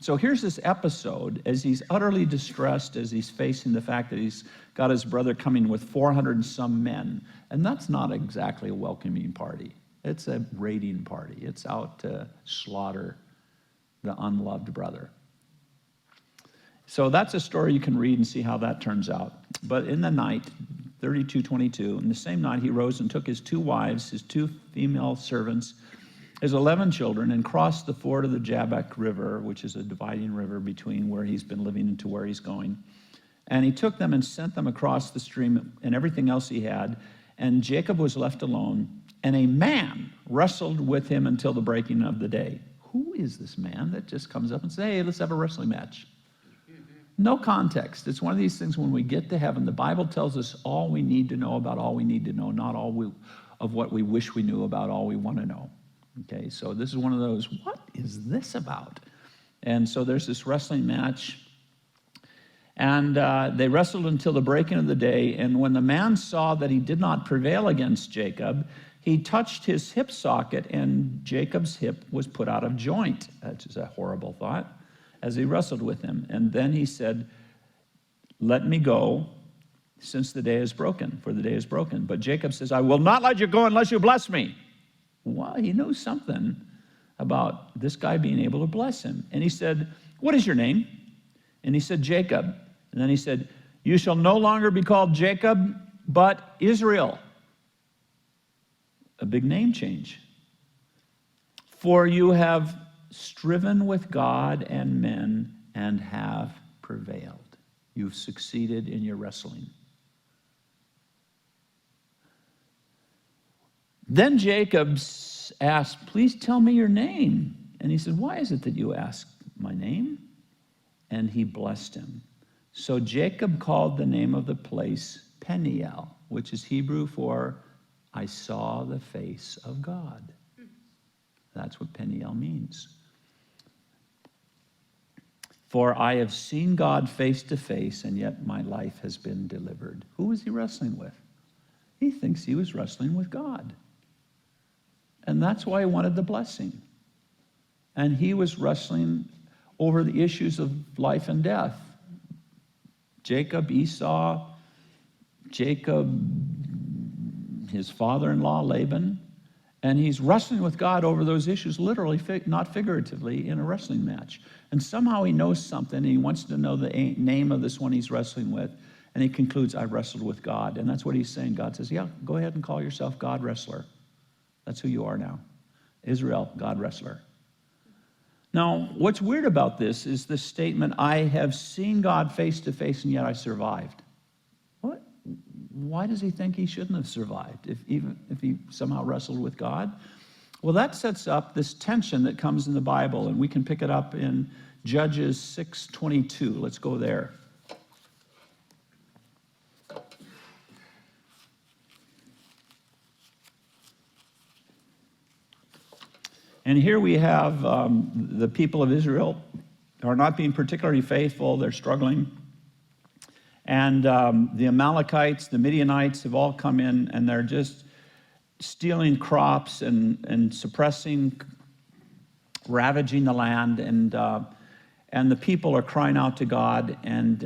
So here's this episode as he's utterly distressed, as he's facing the fact that he's got his brother coming with 400 and some men. And that's not exactly a welcoming party. It's a raiding party. It's out to slaughter the unloved brother. So that's a story you can read and see how that turns out. But in the night, 32:22, in the same night he rose and took his 2 wives, his 2 female servants, his 11 children, and crossed the ford of the Jabbok River, which is a dividing river between where he's been living and to where he's going. And he took them and sent them across the stream and everything else he had. And Jacob was left alone, and a man wrestled with him until the breaking of the day. Who is this man that just comes up and says, hey, let's have a wrestling match? No context. It's one of these things when we get to heaven, the Bible tells us all we need to know about all we need to know, not all of what we wish we knew about all we want to know. Okay, so this is one of those, what is this about? And so there's this wrestling match, and they wrestled until the breaking of the day, and when the man saw that he did not prevail against Jacob, he touched his hip socket, and Jacob's hip was put out of joint. That's just a horrible thought, as he wrestled with him. And then he said, let me go, since the day is broken, for the day is broken. But Jacob says, I will not let you go unless you bless me. Well, he knows something about this guy being able to bless him. And he said, what is your name? And he said, Jacob. And then he said, you shall no longer be called Jacob, but Israel. A big name change. For you have striven with God and men and have prevailed. You've succeeded in your wrestling. Then Jacob asked, please tell me your name. And he said, why is it that you ask my name? And he blessed him. So Jacob called the name of the place Peniel, which is Hebrew for I saw the face of God. That's what Peniel means. For I have seen God face to face, and yet my life has been delivered. Who was he wrestling with? He thinks he was wrestling with God. And that's why he wanted the blessing. And he was wrestling over the issues of life and death. Jacob, Esau, Jacob, his father-in-law, Laban. And he's wrestling with God over those issues, literally, not figuratively, in a wrestling match. And somehow he knows something, and he wants to know the name of this one he's wrestling with. And he concludes, I wrestled with God. And that's what he's saying. God says, yeah, go ahead and call yourself God wrestler. That's who you are now. Israel, God wrestler. Now, what's weird about this is this statement, I have seen God face to face, and yet I survived. What? Why does he think he shouldn't have survived, even if he somehow wrestled with God? Well, that sets up this tension that comes in the Bible, and we can pick it up in Judges 6:22. Let's go there. And here we have the people of Israel are not being particularly faithful. They're struggling. And the Amalekites, the Midianites have all come in, and they're just stealing crops and suppressing, ravaging the land. And the people are crying out to God. And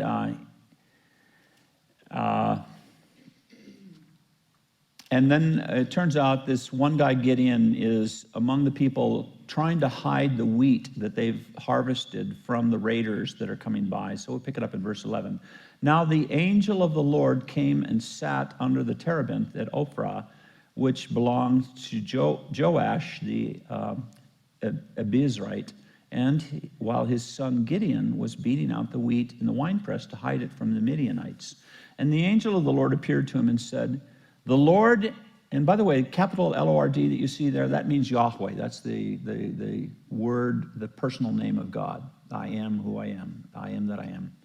And then it turns out this one guy, Gideon, is among the people trying to hide the wheat that they've harvested from the raiders that are coming by. So we'll pick it up in verse 11. Now the angel of the Lord came and sat under the terebinth at Ophrah, which belonged to Joash the Abiezrite, and while his son Gideon was beating out the wheat in the winepress to hide it from the Midianites. And the angel of the Lord appeared to him and said, the Lord, and by the way, capital L-O-R-D that you see there, that means Yahweh. That's the word, the personal name of God. I am who I am. I am that I am.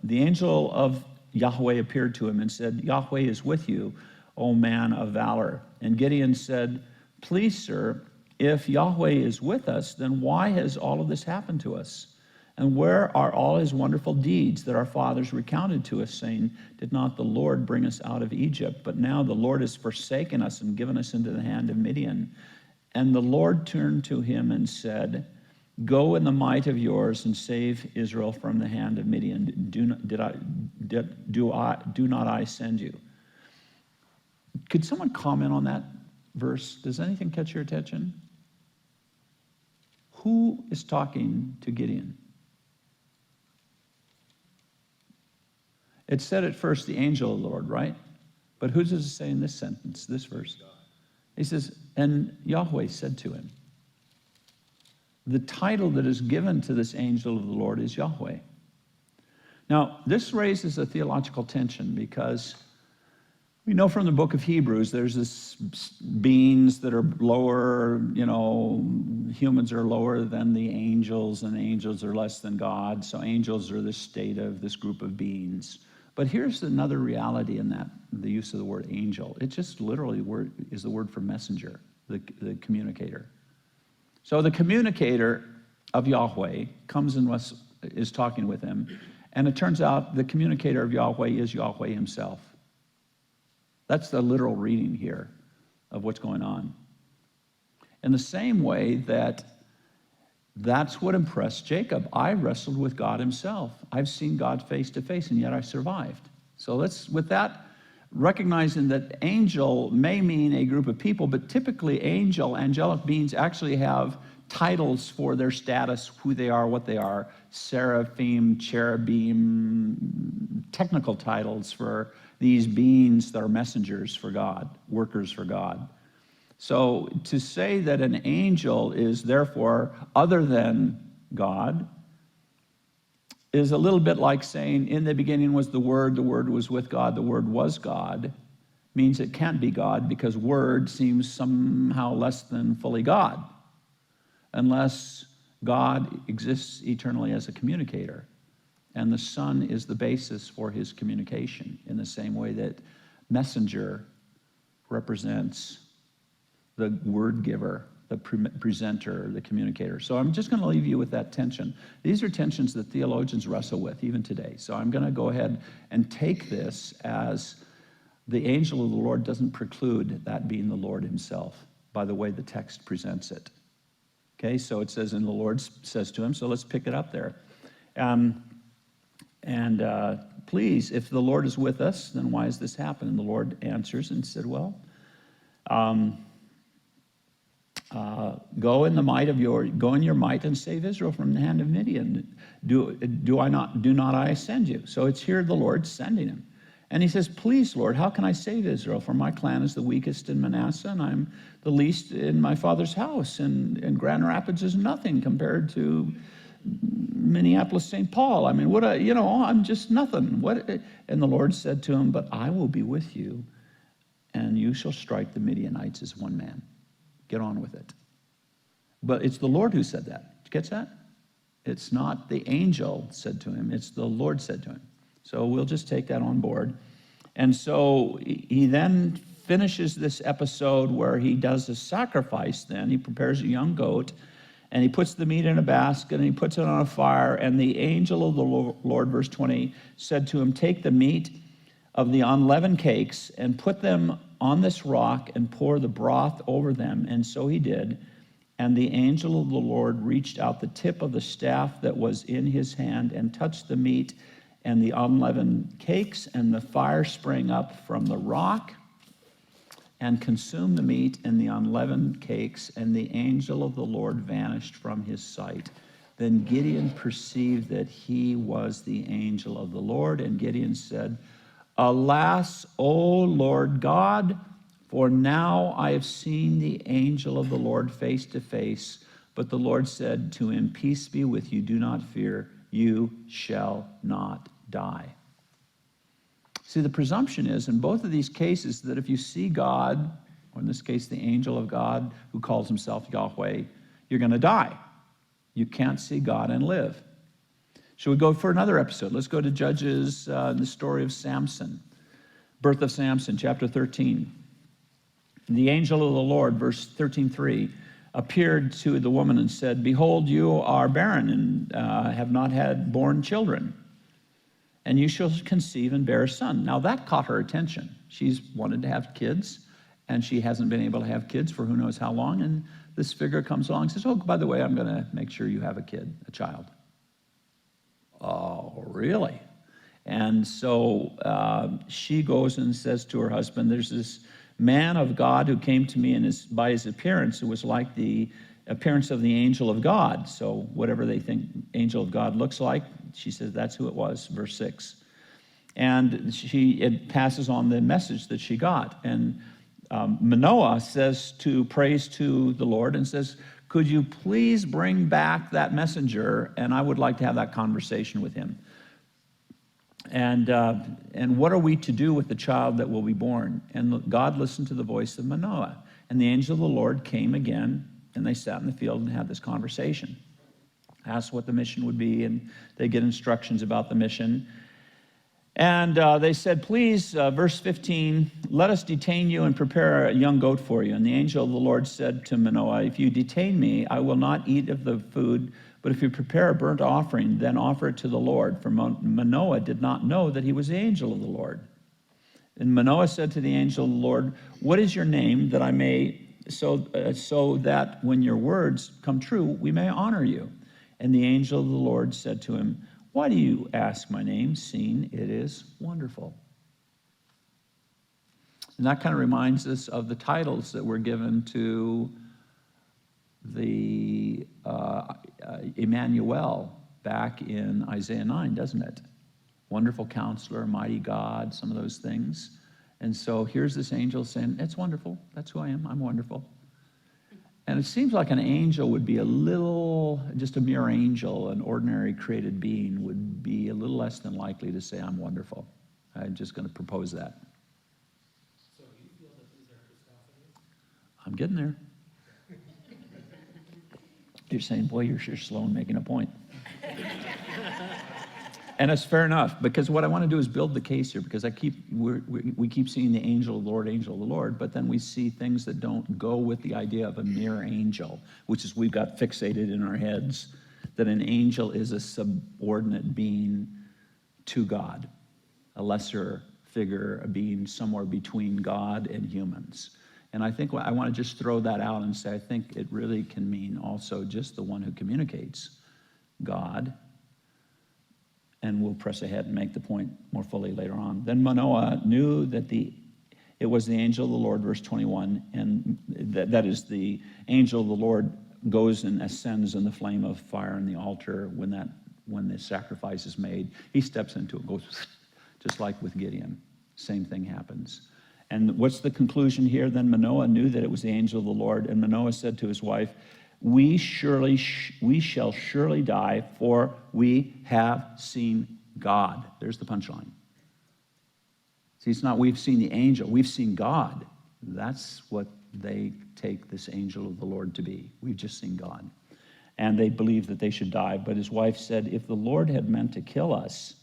The angel of Yahweh appeared to him and said, Yahweh is with you, O man of valor. And Gideon said, please, sir, if Yahweh is with us, then why has all of this happened to us? And where are all his wonderful deeds that our fathers recounted to us, saying, did not the Lord bring us out of Egypt? But now the Lord has forsaken us and given us into the hand of Midian. And the Lord turned to him and said, go in the might of yours and save Israel from the hand of Midian. Do not I send you? Could someone comment on that verse? Does anything catch your attention? Who is talking to Gideon? It said at first the angel of the Lord, right? But who does it say in this sentence, this verse? He says, and Yahweh said to him. The title that is given to this angel of the Lord is Yahweh. Now, this raises a theological tension because we know from the book of Hebrews there's this beings that are lower, humans are lower than the angels and angels are less than God. So angels are this state of this group of beings. But here's another reality in that, the use of the word angel. It just literally is the word for messenger, the communicator. So the communicator of Yahweh comes and is talking with him. And it turns out the communicator of Yahweh is Yahweh himself. That's the literal reading here of what's going on. In the same way that's what impressed Jacob. I wrestled with God himself. I've seen God face to face, and yet I survived. So with that, recognizing that angel may mean a group of people, but typically angelic beings actually have titles for their status, who they are, what they are. Seraphim, cherubim, technical titles for these beings that are messengers for God, workers for God. So to say that an angel is therefore other than God is a little bit like saying, in the beginning was the Word was with God, the Word was God, means it can't be God because Word seems somehow less than fully God, unless God exists eternally as a communicator. And the Son is the basis for his communication in the same way that messenger represents the word giver, the presenter, the communicator. So I'm just going to leave you with that tension. These are tensions that theologians wrestle with even today. So I'm going to go ahead and take this as the angel of the Lord doesn't preclude that being the Lord himself by the way the text presents it. Okay, so it says, and the Lord says to him, so let's pick it up there. Please, if the Lord is with us, then why has this happened? And the Lord answers and said, well, go in your might and save Israel from the hand of Midian. Do not I send you? So it's here the Lord sending him. And he says, please, Lord, how can I save Israel? For my clan is the weakest in Manasseh, and I'm the least in my father's house. And Grand Rapids is nothing compared to Minneapolis, St. Paul. I mean, I'm just nothing. And the Lord said to him, but I will be with you, and you shall strike the Midianites as one man. Get on with it. But it's the Lord who said that. Did you catch that? It's not the angel said to him. It's the Lord said to him. So we'll just take that on board. And so he then finishes this episode where he does a sacrifice then. He prepares a young goat, and he puts the meat in a basket, and he puts it on a fire. And the angel of the Lord, verse 20, said to him, take the meat of the unleavened cakes and put them on this rock and pour the broth over them. And so he did. And the angel of the Lord reached out the tip of the staff that was in his hand and touched the meat, and the unleavened cakes, and the fire sprang up from the rock and consumed the meat and the unleavened cakes, and the angel of the Lord vanished from his sight. Then Gideon perceived that he was the angel of the Lord, and Gideon said, Alas, O Lord God, for now I have seen the angel of the Lord face to face. But the Lord said to him, Peace be with you, do not fear, you shall not die. See, the presumption is in both of these cases that if you see God, or in this case, the angel of God who calls himself Yahweh, you're going to die. You can't see God and live. Should we go for another episode? Let's go to Judges, the story of Samson, birth of Samson, chapter 13. The angel of the Lord, verse 13:3, appeared to the woman and said, Behold, you are barren and have not had born children, and you shall conceive and bear a son. Now that caught her attention. She's wanted to have kids, and she hasn't been able to have kids for who knows how long, and this figure comes along and says, Oh, by the way, I'm going to make sure you have a child. Oh, really? And so she goes and says to her husband, there's this man of God who came to me, and by his appearance, it was like the appearance of the angel of God. So whatever they think angel of God looks like, she says that's who it was, verse 6. And it passes on the message that she got. And Manoah prays to the Lord and says, could you please bring back that messenger, and I would like to have that conversation with him. And what are we to do with the child that will be born? And God listened to the voice of Manoah. And the angel of the Lord came again, and they sat in the field and had this conversation. Asked what the mission would be, and they get instructions about the mission. And they said, please, verse 15, let us detain you and prepare a young goat for you. And the angel of the Lord said to Manoah, if you detain me, I will not eat of the food, but if you prepare a burnt offering, then offer it to the Lord. For Manoah did not know that he was the angel of the Lord. And Manoah said to the angel of the Lord, what is your name, that I may, so that when your words come true, we may honor you? And the angel of the Lord said to him, why do you ask my name, seeing it is wonderful? And that kind of reminds us of the titles that were given to the Emmanuel back in Isaiah 9, doesn't it? Wonderful Counselor, Mighty God, some of those things. And so here's this angel saying, it's wonderful. That's who I am. I'm wonderful. And it seems like an angel would be just a mere angel, an ordinary created being, would be a little less than likely to say, I'm wonderful. I'm just going to propose that.
So you feel that these are Christophanies?
I'm getting there. You're saying, boy, you're sure slow in making a point. And it's fair enough, because what I want to do is build the case here, because we keep seeing the angel of the Lord, but then we see things that don't go with the idea of a mere angel, which is we've got fixated in our heads that an angel is a subordinate being to God, a lesser figure, a being somewhere between God and humans. And I think I want to just throw that out and say I think it really can mean also just the one who communicates, God. And we'll press ahead and make the point more fully later on. Then Manoah knew that it was the angel of the Lord, verse 21, and that is the angel of the Lord goes and ascends in the flame of fire on the altar when the sacrifice is made. He steps into it, goes just like with Gideon. Same thing happens. And what's the conclusion here? Then Manoah knew that it was the angel of the Lord, and Manoah said to his wife, we shall surely die, for we have seen God. There's the punchline. See, it's not we've seen the angel, we've seen God. That's what they take this angel of the Lord to be. We've just seen God. And they believe that they should die. But his wife said, if the Lord had meant to kill us,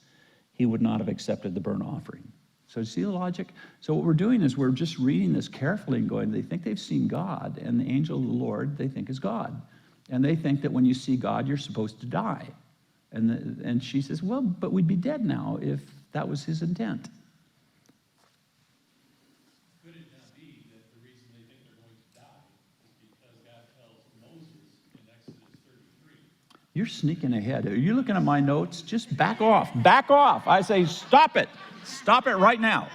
he would not have accepted the burnt offering. So see the logic? So what we're doing is we're just reading this carefully and going, they think they've seen God, and the angel of the Lord they think is God. And they think that when you see God, you're supposed to die. And she says, well, but we'd be dead now if that was his intent.
Could it not be that the reason they think they're going to die is because God tells Moses in Exodus 33
You're sneaking ahead. Are you looking at my notes? Just back off. Back off. I say, stop it. Stop it right now.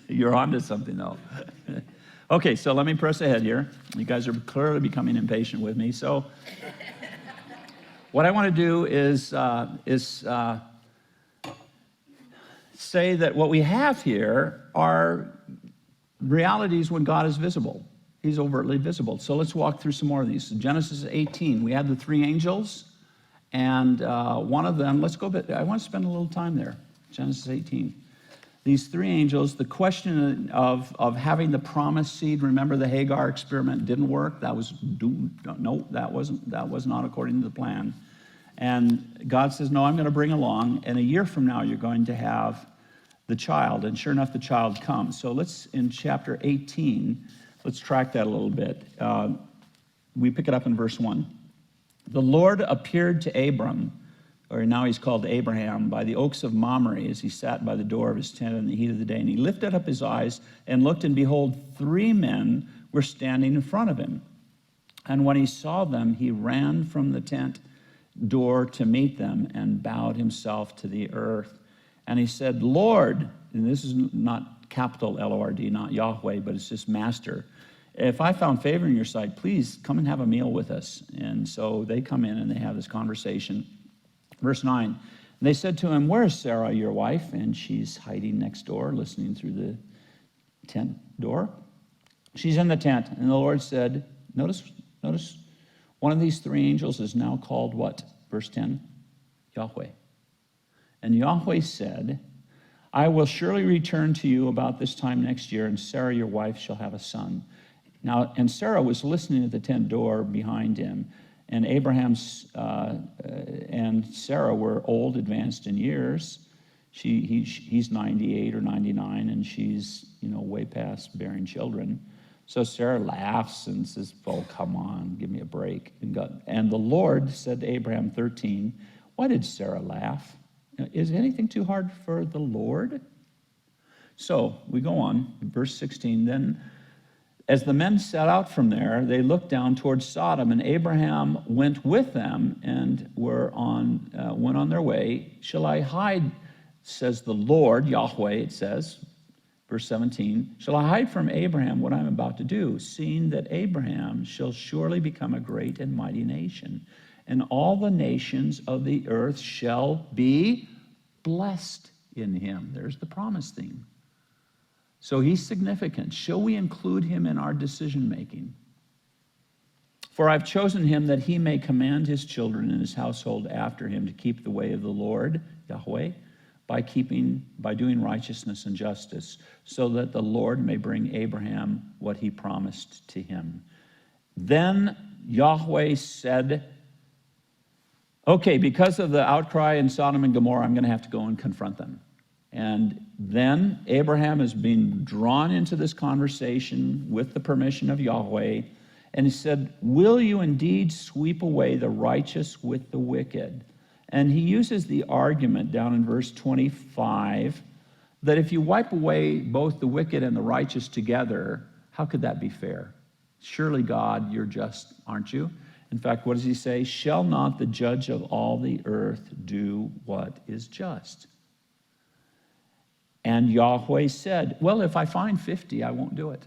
You're onto something, though. Okay, so let me press ahead here. You guys are clearly becoming impatient with me. So what I want to do is say that what we have here are realities when God is visible. He's overtly visible. So let's walk through some more of these. Genesis 18, we had the three angels, and one of them, let's go, I want to spend a little time there. Genesis 18. These three angels, the question of having the promised seed, remember the Hagar experiment didn't work. That was doomed. No, that was not according to the plan. And God says, no, I'm going to bring along, and a year from now you're going to have the child. And sure enough, the child comes. So let's, in chapter 18, let's track that a little bit. We pick it up in verse 1. The Lord appeared to Abram, or now he's called Abraham, by the oaks of Mamre as he sat by the door of his tent in the heat of the day. And he lifted up his eyes and looked, and behold, 3 men were standing in front of him. And when he saw them, he ran from the tent door to meet them and bowed himself to the earth. And he said, Lord, and this is not capital L-O-R-D, not Yahweh, but it's just Master. If I found favor in your sight, please come and have a meal with us. And so they come in and they have this conversation. Verse 9, they said to him, where is Sarah, your wife? And she's hiding next door, listening through the tent door. She's in the tent. And the Lord said, notice, one of these 3 angels is now called what? Verse 10, Yahweh. And Yahweh said, I will surely return to you about this time next year, and Sarah, your wife, shall have a son. Now, and Sarah was listening at the tent door behind him, and Abraham's and Sarah were old, advanced in years. He's 98 or 99, and she's, way past bearing children. So Sarah laughs and says, oh, come on, give me a break. And the Lord said to Abraham, 13, why did Sarah laugh? Is anything too hard for the Lord? So we go on, verse 16. Then as the men set out from there, they looked down towards Sodom, and Abraham went with them and went on their way. Shall I hide, says the Lord, Yahweh, it says, verse 17, shall I hide from Abraham what I'm about to do, seeing that Abraham shall surely become a great and mighty nation, and all the nations of the earth shall be blessed in him. There's the promise theme. So he's significant. Shall we include him in our decision making? For I've chosen him that he may command his children and his household after him to keep the way of the Lord, Yahweh, by doing righteousness and justice, so that the Lord may bring Abraham what he promised to him. Then Yahweh said, okay, because of the outcry in Sodom and Gomorrah, I'm going to have to go and confront them. And then Abraham is being drawn into this conversation with the permission of Yahweh. And he said, will you indeed sweep away the righteous with the wicked? And he uses the argument down in verse 25 that if you wipe away both the wicked and the righteous together, how could that be fair? Surely, God, you're just, aren't you? In fact, what does he say? Shall not the judge of all the earth do what is just? And Yahweh said, well, if I find 50, I won't do it.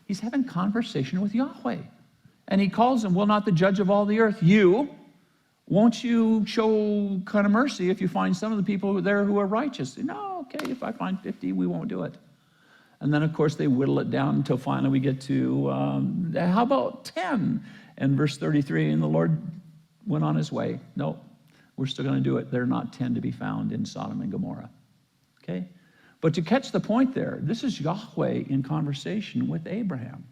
He's having conversation with Yahweh. And he calls him, will not the judge of all the earth, you, won't you show kind of mercy if you find some of the people there who are righteous? No, okay, if I find 50, we won't do it. And then, of course, they whittle it down until finally we get to, how about 10? And verse 33, and the Lord went on his way. No, we're still going to do it. There are not 10 to be found in Sodom and Gomorrah. Okay? But to catch the point there, this is Yahweh in conversation with Abraham.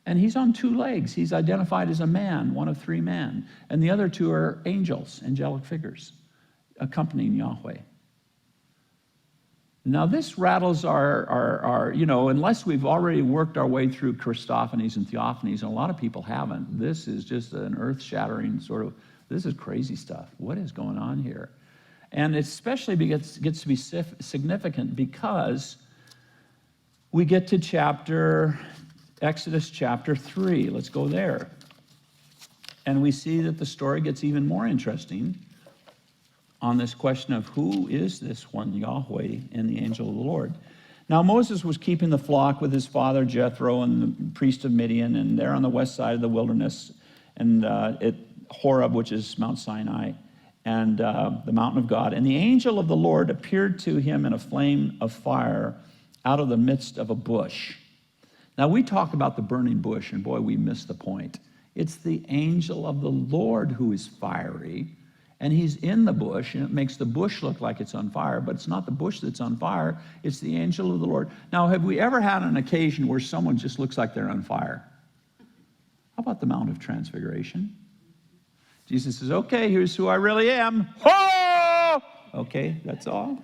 And he's on 2 legs. He's identified as a man, one of 3 men. And the other 2 are angels, angelic figures, accompanying Yahweh. Now this rattles our unless we've already worked our way through Christophanies and Theophanies, and a lot of people haven't, this is just an earth-shattering sort of, this is crazy stuff. What is going on here? And it especially gets to be significant because we get to Exodus chapter 3. Let's go there. And we see that the story gets even more interesting on this question of who is this one Yahweh and the angel of the Lord. Now Moses was keeping the flock with his father Jethro and the priest of Midian, and they're on the west side of the wilderness, and at Horeb, which is Mount Sinai, and the mountain of God. And the angel of the Lord appeared to him in a flame of fire out of the midst of a bush. Now we talk about the burning bush, and boy, we miss the point. It's the angel of the Lord who is fiery, and he's in the bush, and it makes the bush look like it's on fire, but it's not the bush that's on fire, it's the angel of the Lord. Now, have we ever had an occasion where someone just looks like they're on fire? How about the Mount of Transfiguration? Jesus says, okay, here's who I really am. Oh! Okay, that's all.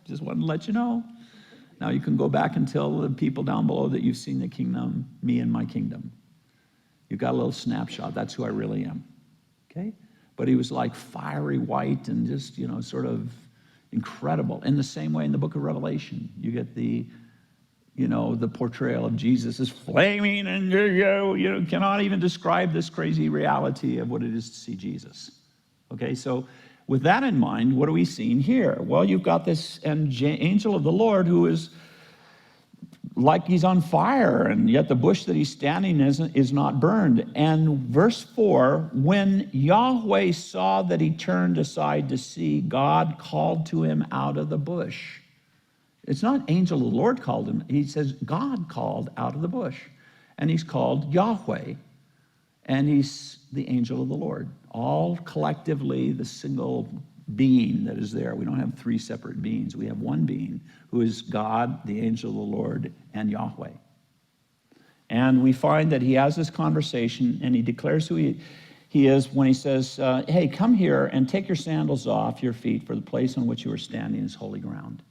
Just wanted to let you know. Now you can go back and tell the people down below that you've seen the kingdom, me and my kingdom. You've got a little snapshot. That's who I really am. Okay? But he was like fiery white and just, sort of incredible. In the same way in the book of Revelation, you get the portrayal of Jesus as flaming and you cannot even describe this crazy reality of what it is to see Jesus. Okay, so with that in mind, what are we seeing here? Well, you've got this angel of the Lord who is like he's on fire, and yet the bush that he's standing in is not burned. And verse 4, when Yahweh saw that he turned aside to see, God called to him out of the bush. It's not angel of the Lord called him. He says God called out of the bush. And he's called Yahweh. And he's the angel of the Lord. All collectively the single being that is there. We don't have three separate beings. We have one being who is God, the angel of the Lord, and Yahweh. And we find that he has this conversation, and he declares who he is when he says, hey, come here and take your sandals off your feet, for the place on which you are standing is holy ground.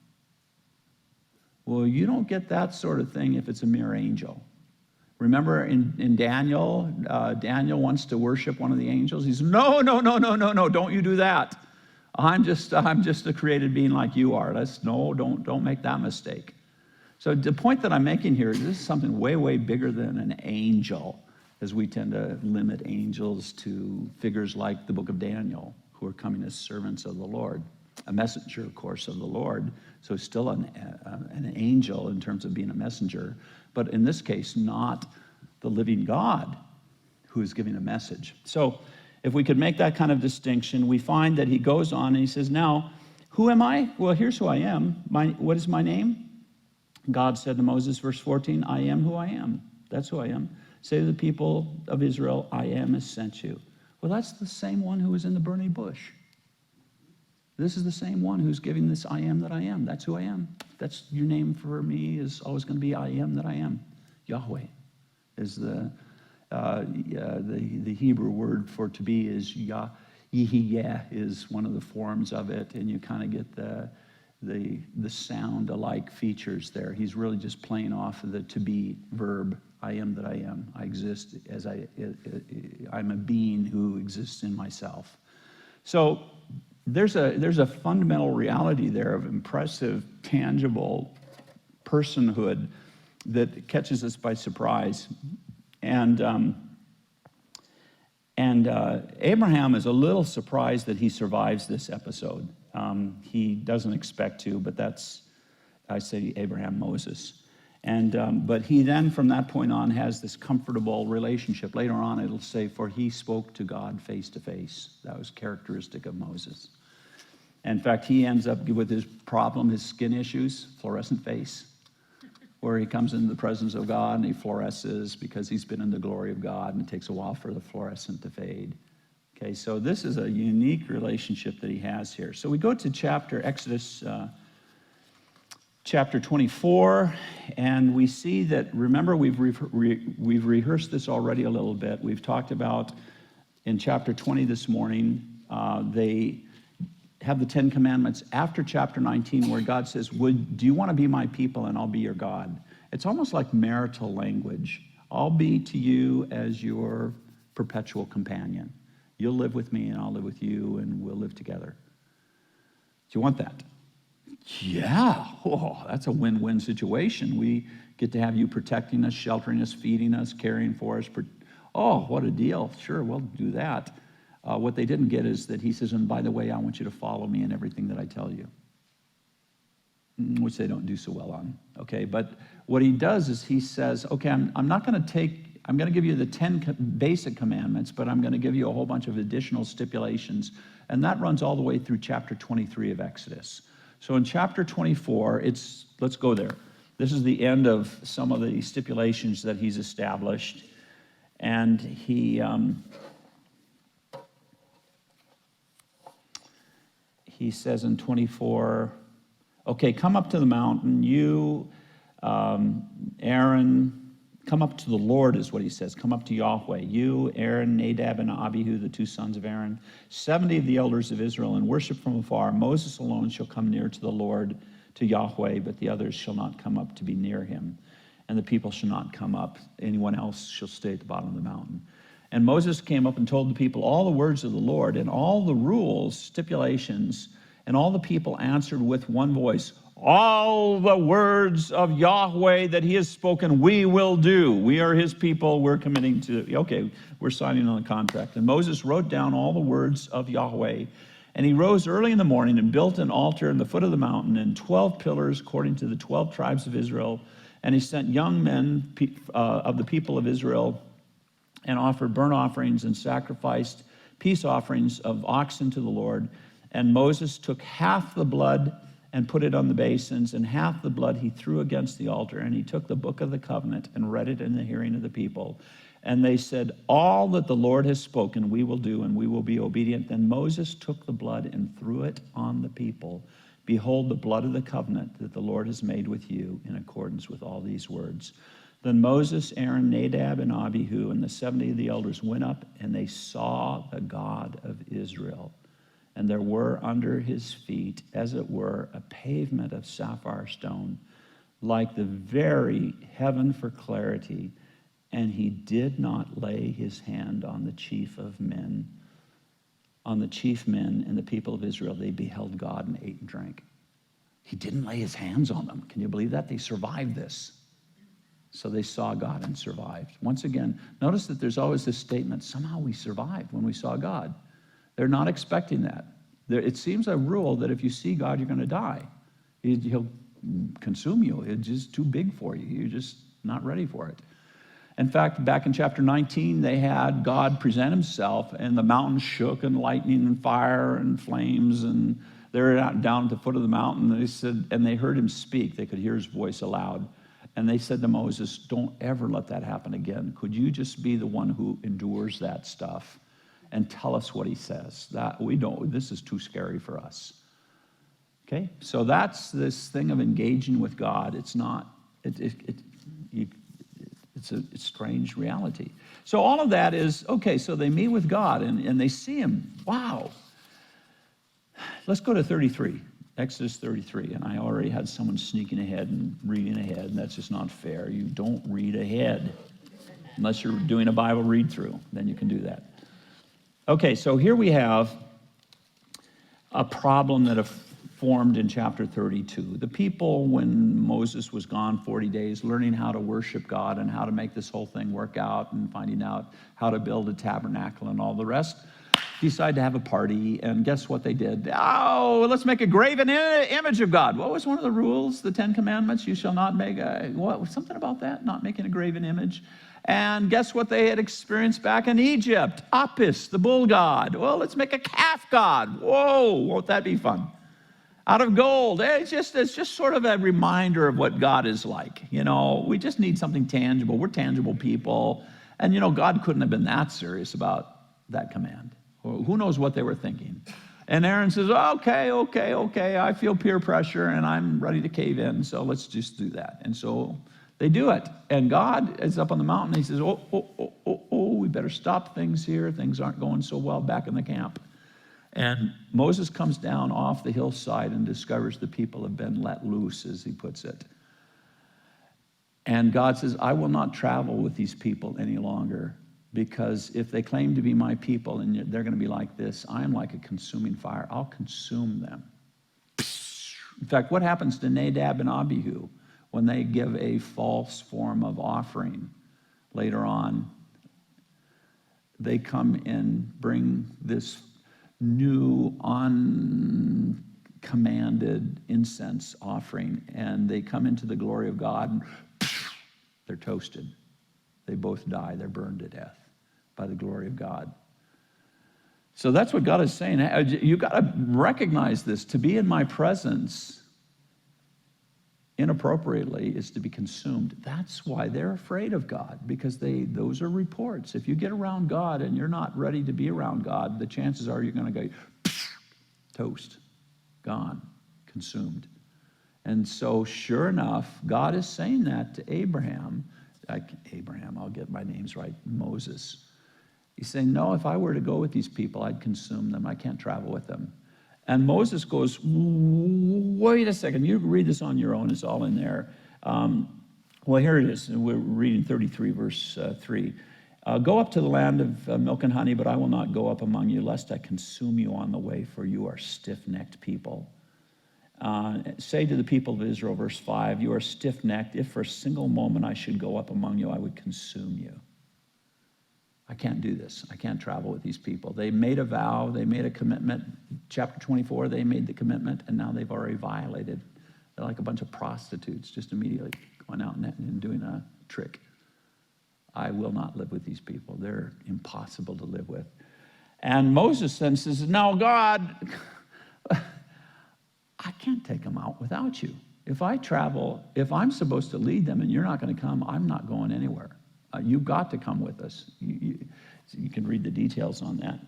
Well, you don't get that sort of thing if it's a mere angel. Remember in Daniel, Daniel wants to worship one of the angels. He's, no, don't you do that. I'm just a created being like you are. Don't make that mistake. So the point that I'm making here is this is something way, way bigger than an angel, as we tend to limit angels to figures like the book of Daniel, who are coming as servants of the Lord. A messenger, of course, of the Lord. So still an angel in terms of being a messenger, but in this case, not the living God who is giving a message. So if we could make that kind of distinction, we find that he goes on and he says, now, who am I? Well, here's who I am. What is my name? God said to Moses, verse 14, I am who I am. That's who I am. Say to the people of Israel, I am has sent you. Well, that's the same one who was in the burning bush. This is the same one who's giving this I am that I am. That's who I am. That's your name for me is always going to be I am that I am. Yahweh is the Hebrew word for to be is Yah. Yeh is one of the forms of it, and you kind of get the sound-alike features there. He's really just playing off of the to be verb. I am that I am. I exist as I'm a being who exists in myself. So there's a fundamental reality there of impressive, tangible personhood that catches us by surprise. And Abraham is a little surprised that he survives this episode. He doesn't expect to, but I say Abraham, Moses. But he then, from that point on, has this comfortable relationship. Later on, it'll say, for he spoke to God face to face. That was characteristic of Moses. In fact, he ends up with his problem, his skin issues, fluorescent face, where he comes into the presence of God and he fluoresces because he's been in the glory of God, and it takes a while for the fluorescent to fade. Okay, so this is a unique relationship that he has here. So we go to Exodus chapter 24, and we see that, remember, we've rehearsed this already a little bit. We've talked about in chapter 20 this morning, they have the Ten Commandments after chapter 19, where God says, do you want to be my people and I'll be your God? It's almost like marital language. I'll be to you as your perpetual companion. You'll live with me and I'll live with you and we'll live together. Do you want that? Yeah. Oh, that's a win-win situation. We get to have you protecting us, sheltering us, feeding us, caring for us, Oh, what a deal. Sure, we'll do that. What they didn't get is that he says, and by the way, I want you to follow me in everything that I tell you, which they don't do so well on, okay? But what he does is he says, okay, I'm going to give you the 10 basic commandments, but I'm going to give you a whole bunch of additional stipulations, and that runs all the way through chapter 23 of Exodus. So in chapter 24, let's go there. This is the end of some of the stipulations that he's established, and he says in 24, okay, come up to the mountain, you, Aaron, come up to the Lord is what he says. Come up to Yahweh. You, Aaron, Nadab, and Abihu, the 2 sons of Aaron, 70 of the elders of Israel, and worship from afar. Moses alone shall come near to the Lord, to Yahweh, but the others shall not come up to be near him. And the people shall not come up. Anyone else shall stay at the bottom of the mountain. And Moses came up and told the people all the words of the Lord and all the rules, stipulations, and all the people answered with one voice, all the words of Yahweh that he has spoken, we will do. We are his people. We're committing to, okay, we're signing on the contract. And Moses wrote down all the words of Yahweh. And he rose early in the morning and built an altar in the foot of the mountain and 12 pillars according to the 12 tribes of Israel. And he sent young men of the people of Israel and offered burnt offerings and sacrificed peace offerings of oxen to the Lord. And Moses took half the blood and put it on the basins, and half the blood he threw against the altar. And he took the book of the covenant and read it in the hearing of the people. And they said, all that the Lord has spoken we will do, and we will be obedient. Then Moses took the blood and threw it on the people. Behold, the blood of the covenant that the Lord has made with you in accordance with all these words. Then Moses, Aaron, Nadab, and Abihu, and the 70 of the elders went up, and they saw the God of Israel. And there were under his feet, as it were, a pavement of sapphire stone, like the very heaven for clarity. And he did not lay his hand on the chief men, and the people of Israel. They beheld God and ate and drank. He didn't lay his hands on them. Can you believe that? They survived this. So they saw God and survived. Once again, notice that there's always this statement, somehow we survived when we saw God. They're not expecting that. It seems a rule that if you see God, you're going to die. He'll consume you. It's just too big for you. You're just not ready for it. In fact, back in chapter 19, they had God present himself, and the mountain shook, and lightning and fire and flames, and they're down at the foot of the mountain. And they said, and they heard him speak. They could hear his voice aloud. And they said to Moses, don't ever let that happen again. Could you just be the one who endures that stuff and tell us what he says? That we don't. This is too scary for us. Okay, so that's this thing of engaging with God. It's not. It's a strange reality. So all of that is okay. So they meet with God and they see him. Wow. Let's go to 33. Exodus 33, and I already had someone sneaking ahead and reading ahead, and that's just not fair. You don't read ahead unless you're doing a Bible read-through. Then you can do that. Okay, so here we have a problem that formed in chapter 32. The people, when Moses was gone 40 days, learning how to worship God and how to make this whole thing work out and finding out how to build a tabernacle and all the rest, decided to have a party, and guess what they did? Oh, let's make a graven image of God. What was one of the rules, the 10 Commandments? You shall not make something about that, not making a graven image. And guess what they had experienced back in Egypt? Apis, the bull god. Well, let's make a calf god. Whoa, won't that be fun? Out of gold. It's just sort of a reminder of what God is like. You know, we just need something tangible. We're tangible people. And, you know, God couldn't have been that serious about that command. Who knows what they were thinking? And Aaron says, okay, I feel peer pressure and I'm ready to cave in, so let's just do that. And so they do it. And God is up on the mountain. And he says, we better stop things here. Things aren't going so well back in the camp. And Moses comes down off the hillside and discovers the people have been let loose, as he puts it. And God says, I will not travel with these people any longer. Because if they claim to be my people and they're going to be like this, I am like a consuming fire. I'll consume them. In fact, what happens to Nadab and Abihu when they give a false form of offering later on? they come and bring this new uncommanded incense offering, and they come into the glory of God, and they're toasted. They both die. They're burned to death by the glory of God. So that's what God is saying. You got to recognize this. To be in my presence inappropriately is to be consumed. That's why they're afraid of God, because those are reports. If you get around God and you're not ready to be around God, the chances are you're going to go toast, gone, consumed. And so sure enough, God is saying that to Abraham, I'll get my names right, Moses. He's saying, no, if I were to go with these people, I'd consume them. I can't travel with them. And Moses goes, wait a second. You read this on your own. It's all in there. Well, here it is. We're reading 33, verse 3. Go up to the land of milk and honey, but I will not go up among you, lest I consume you on the way, for you are stiff-necked people. Say to the people of Israel, verse 5, you are stiff-necked. If for a single moment I should go up among you, I would consume you. I can't do this. I can't travel with these people. They made a vow. They made a commitment. Chapter 24, they made the commitment, and now they've already violated. They're like a bunch of prostitutes, just immediately going out and doing a trick. I will not live with these people. They're impossible to live with. And Moses then says, no, God, I can't take them out without you. If I travel, if I'm supposed to lead them and you're not going to come, I'm not going anywhere. You've got to come with us. You can read the details on that.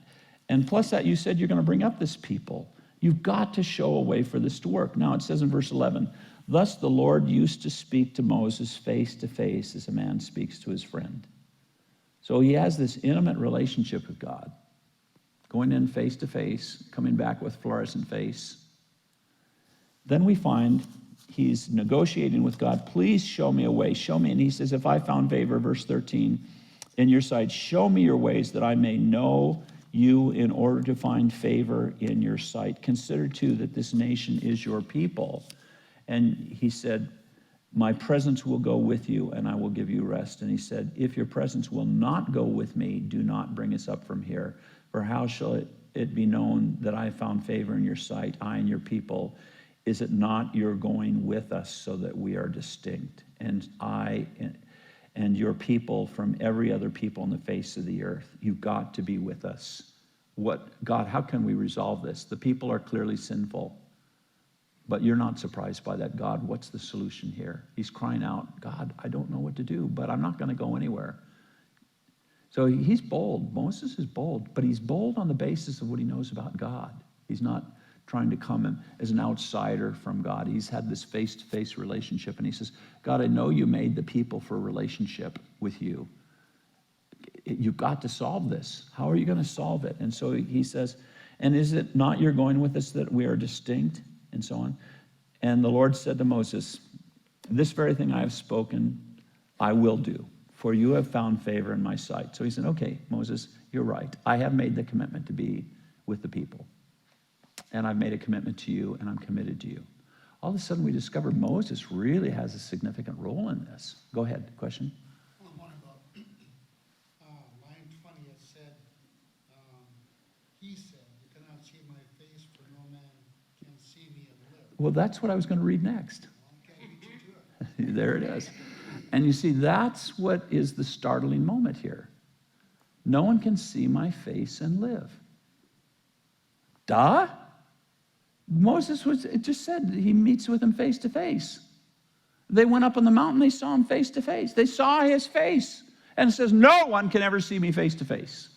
And plus that, you said you're going to bring up this people. You've got to show a way for this to work. Now it says in verse 11, thus the Lord used to speak to Moses face to face as a man speaks to his friend. So he has this intimate relationship with God, going in face to face, coming back with fluorescent face. Then we find he's negotiating with God. Please show me a way. Show me. And he says, if I found favor, verse 13, in your sight, show me your ways that I may know you in order to find favor in your sight. Consider too that this nation is your people. And he said, my presence will go with you and I will give you rest. And he said, if your presence will not go with me, do not bring us up from here. For how shall it be known that I have found favor in your sight, I and your people? Is it not your going with us so that we are distinct, and I and your people from every other people on the face of the earth? You've got to be with us. God, how can we resolve this? The people are clearly sinful, but you're not surprised by that. God, what's the solution here? He's crying out, God, I don't know what to do, but I'm not going to go anywhere. So he's bold. Moses is bold, but he's bold on the basis of what he knows about God. He's not trying to come as an outsider from God. He's had this face-to-face relationship, and he says, God, I know you made the people for a relationship with you. You've got to solve this. How are you going to solve it? And so he says, and is it not your going with us that we are distinct? And so on. And the Lord said to Moses, this very thing I have spoken, I will do, for you have found favor in my sight. So he said, okay, Moses, you're right. I have made the commitment to be with the people. And I've made a commitment to you, and I'm committed to you. All of a sudden, we discover Moses really has a significant role in this. Go ahead, question?
Well, one about line 20, it said, he said, you cannot see my face, for no man can see me and live.
Well, that's what I was going to read next.
Well, okay, beat you to it.
There it is. And you see, that's what is the startling moment here. No one can see my face and live. Duh. Moses it just said he meets with him face to face. They went up on the mountain, they saw him face to face. They saw his face. And it says, no one can ever see me face to face.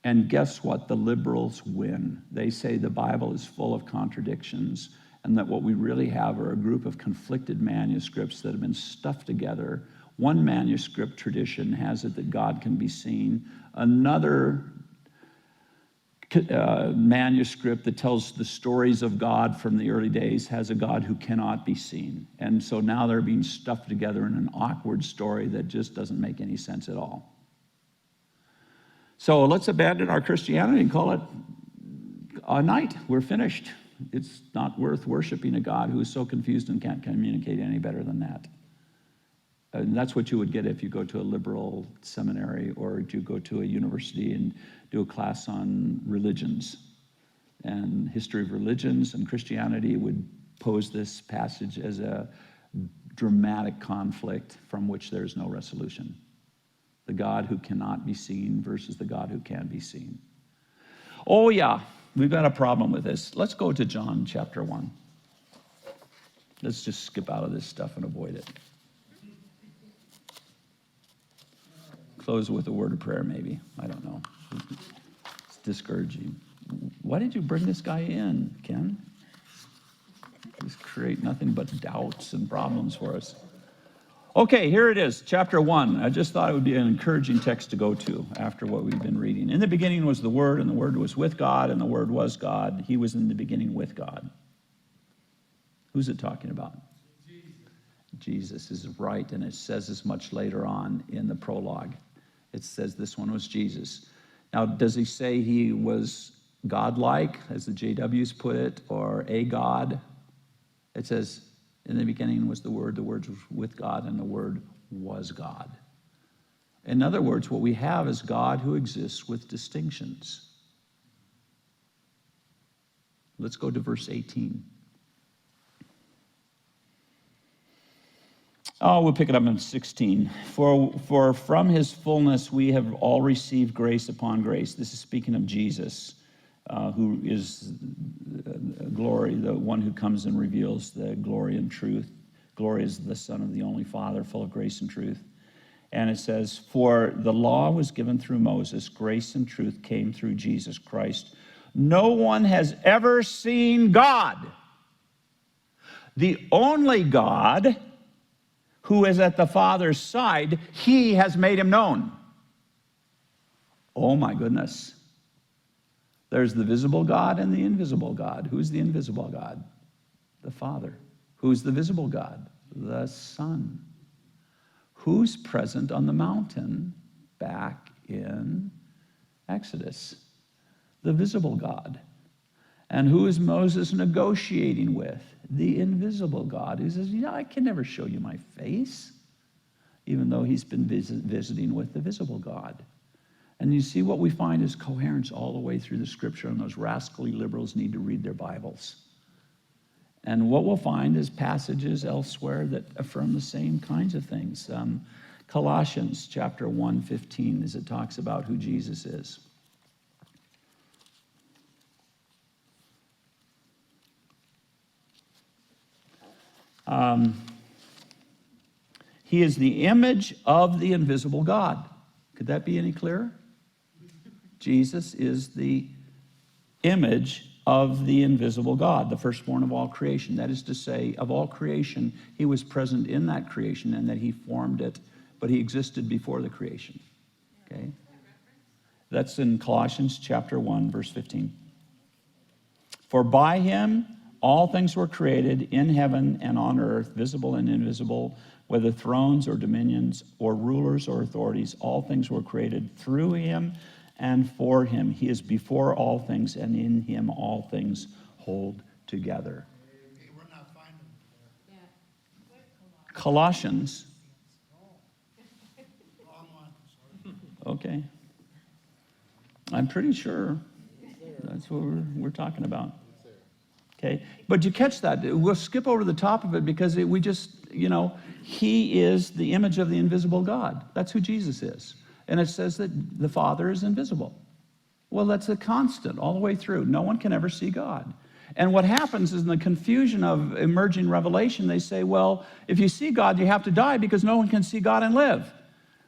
And guess what? The liberals win. They say the Bible is full of contradictions, and that what we really have are a group of conflicted manuscripts that have been stuffed together. One manuscript tradition has it that God can be seen. Another manuscript that tells the stories of God from the early days has a God who cannot be seen. And so now they're being stuffed together in an awkward story that just doesn't make any sense at all. So let's abandon our Christianity and call it a night. We're finished. It's not worth worshiping a God who is so confused and can't communicate any better than that. And that's what you would get if you go to a liberal seminary or you go to a university and do a class on religions. And history of religions and Christianity would pose this passage as a dramatic conflict from which there is no resolution. The God who cannot be seen versus the God who can be seen. Oh yeah, we've got a problem with this. Let's go to John chapter 1. Let's just skip out of this stuff and avoid it. Close with a word of prayer, maybe. I don't know. It's discouraging. Why did you bring this guy in, Ken? Just create nothing but doubts and problems for us. Okay, here it is, chapter 1. I just thought it would be an encouraging text to go to after what we've been reading. In the beginning was the Word, and the Word was with God, and the Word was God. He was in the beginning with God. Who's it talking about? Jesus is right, and it says as much later on in the prologue. It says this one was Jesus. Now, does he say he was godlike, as the JWs put it, or a God? It says, in the beginning was the Word was with God, and the Word was God. In other words, what we have is God who exists with distinctions. Let's go to verse 18. Oh, we'll pick it up in 16. For from his fullness we have all received grace upon grace. This is speaking of Jesus, who is glory, the one who comes and reveals the glory and truth. Glory is the Son of the only Father, full of grace and truth. And it says, for the law was given through Moses, grace and truth came through Jesus Christ. No one has ever seen God. The only God who is at the Father's side, he has made him known. Oh my goodness. There's the visible God and the invisible God. Who's the invisible God? The Father. Who's the visible God? The Son. Who's present on the mountain back in Exodus? The visible God. And who is Moses negotiating with? The invisible God, who says, I can never show you my face, even though he's been visiting with the visible God. And you see what we find is coherence all the way through the scripture, and those rascally liberals need to read their Bibles. And what we'll find is passages elsewhere that affirm the same kinds of things. Colossians chapter 1:15, as it talks about who Jesus is. He is the image of the invisible God. Could that be any clearer? Jesus is the image of the invisible God, the firstborn of all creation. That is to say, of all creation, he was present in that creation and that he formed it, but he existed before the creation. Okay? That's in Colossians chapter 1, verse 15. For by him all things were created in heaven and on earth, visible and invisible, whether thrones or dominions or rulers or authorities, all things were created through him and for him. He is before all things, and in him all things hold together.
Hey, we're not finding it.
Colossians.
Wrong one, sorry.
Okay. I'm pretty sure that's what we're talking about. Okay, but you catch that? We'll skip over the top of it because we just, he is the image of the invisible God. That's who Jesus is. And it says that the Father is invisible. Well, that's a constant all the way through. No one can ever see God. And what happens is in the confusion of emerging revelation, they say, well, if you see God, you have to die because no one can see God and live.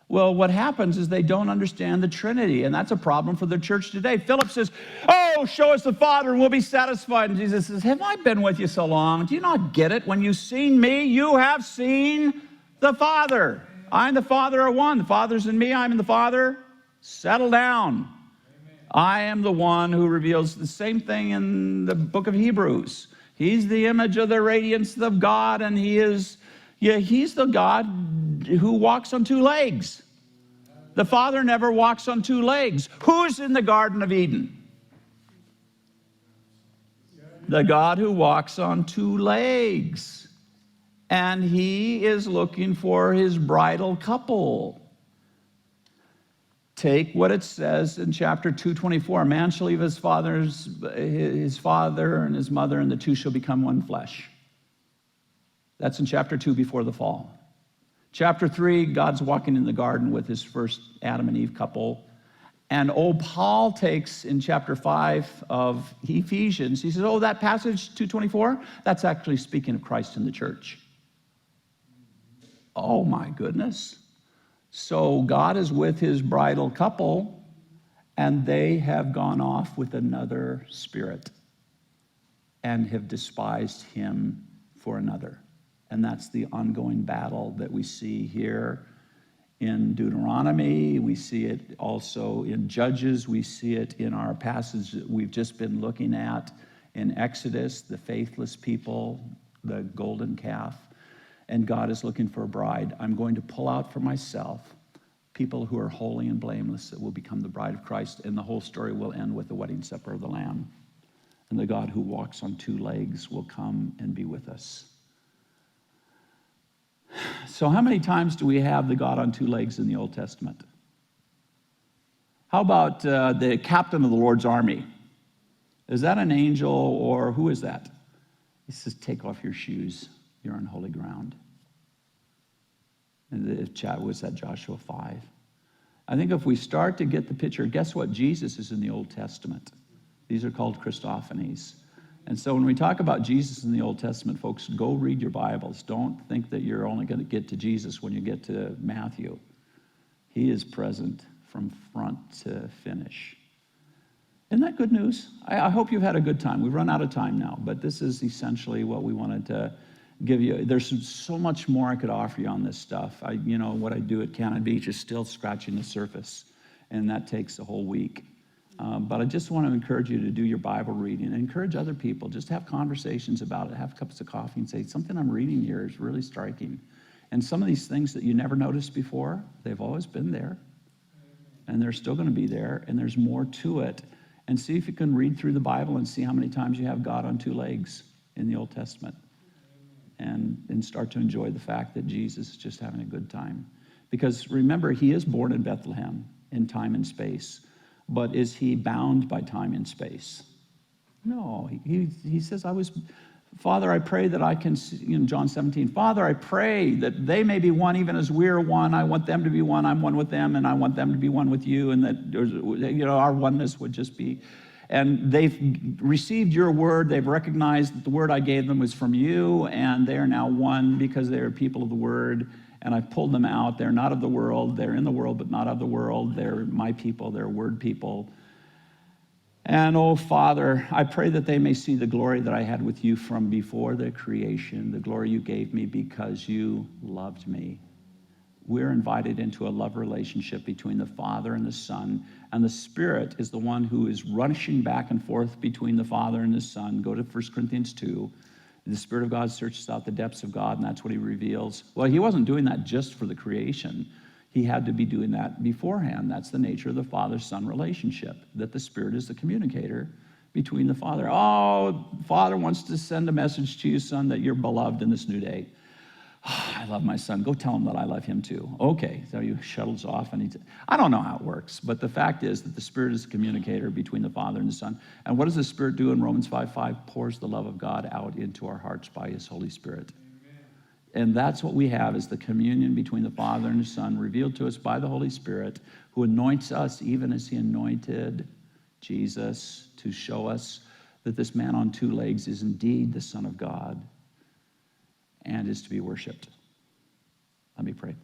Well, what happens is they don't understand the Trinity, and that's a problem for the church today. Philip says, oh, show us the Father and we'll be satisfied. And Jesus says, have I been with you so long? Do you not get it? When you've seen me, you have seen the Father. I and the Father are one. The Father's in me, I'm in the Father. Settle down. Amen. I am the one who reveals the same thing in the book of Hebrews. He's the image of the radiance of God, and he's the God who walks on two legs. The Father never walks on two legs. Who's in the Garden of Eden? The God who walks on two legs. and he is looking for his bridal couple. Take what it says in chapter 2:24. A man shall leave his father and his mother, and the two shall become one flesh. That's in chapter 2 before the fall. Chapter 3, God's walking in the garden with his first Adam and Eve couple. And Paul takes in chapter 5 of Ephesians, he says, that passage 2:24, that's actually speaking of Christ in the church. Oh my goodness. So God is with his bridal couple, and they have gone off with another spirit and have despised him for another. And that's the ongoing battle that we see here in Deuteronomy. We see it also in Judges. We see it in our passage that we've just been looking at in Exodus, the faithless people, the golden calf. And God is looking for a bride. I'm going to pull out for myself people who are holy and blameless that will become the bride of Christ. And the whole story will end with the wedding supper of the Lamb. And the God who walks on two legs will come and be with us. So how many times do we have the God on two legs in the Old Testament? How about the captain of the Lord's army? Is that an angel, or who is that? He says, take off your shoes. You're on holy ground. And was that Joshua 5? I think if we start to get the picture, guess what? Jesus is in the Old Testament. These are called Christophanies. And so when we talk about Jesus in the Old Testament, folks, go read your Bibles. Don't think that you're only going to get to Jesus when you get to Matthew. He is present from front to finish. Isn't that good news? I hope you've had a good time. We've run out of time now, but this is essentially what we wanted to give you. There's so much more I could offer you on this stuff. What I do at Cannon Beach is still scratching the surface, and that takes a whole week. But I just want to encourage you to do your Bible reading and encourage other people. Just have conversations about it. Have cups of coffee and say, something I'm reading here is really striking. And some of these things that you never noticed before, they've always been there. And they're still going to be there, and there's more to it. And see if you can read through the Bible and see how many times you have God on two legs in the Old Testament. And start to enjoy the fact that Jesus is just having a good time. Because remember, he is born in Bethlehem in time and space. But is he bound by time and space? No. He says, Father, I pray that I can see, in John 17, Father, I pray that they may be one even as we're one. I want them to be one. I'm one with them, and I want them to be one with you. And that, our oneness would just be. And they've received your word. They've recognized that the word I gave them was from you, and they are now one because they are people of the word. And I've pulled them out. They're not of the world. They're in the world, but not of the world. They're my people. They're word people. And, Father, I pray that they may see the glory that I had with you from before the creation, the glory you gave me because you loved me. We're invited into a love relationship between the Father and the Son, and the Spirit is the one who is rushing back and forth between the Father and the Son. Go to 1 Corinthians 2. The Spirit of God searches out the depths of God, and that's what he reveals. Well, he wasn't doing that just for the creation. He had to be doing that beforehand. That's the nature of the Father-Son relationship, that the Spirit is the communicator between the Father. Father wants to send a message to you, Son, that you're beloved in this new day. I love my son. Go tell him that I love him too. Okay, so he shuttles off, and I don't know how it works, but the fact is that the Spirit is a communicator between the Father and the Son. And what does the Spirit do in Romans 5:5? Pours the love of God out into our hearts by his Holy Spirit. Amen. And that's what we have, is the communion between the Father and the Son, revealed to us by the Holy Spirit, who anoints us even as he anointed Jesus, to show us that this man on two legs is indeed the Son of God and is to be worshiped. Let me pray.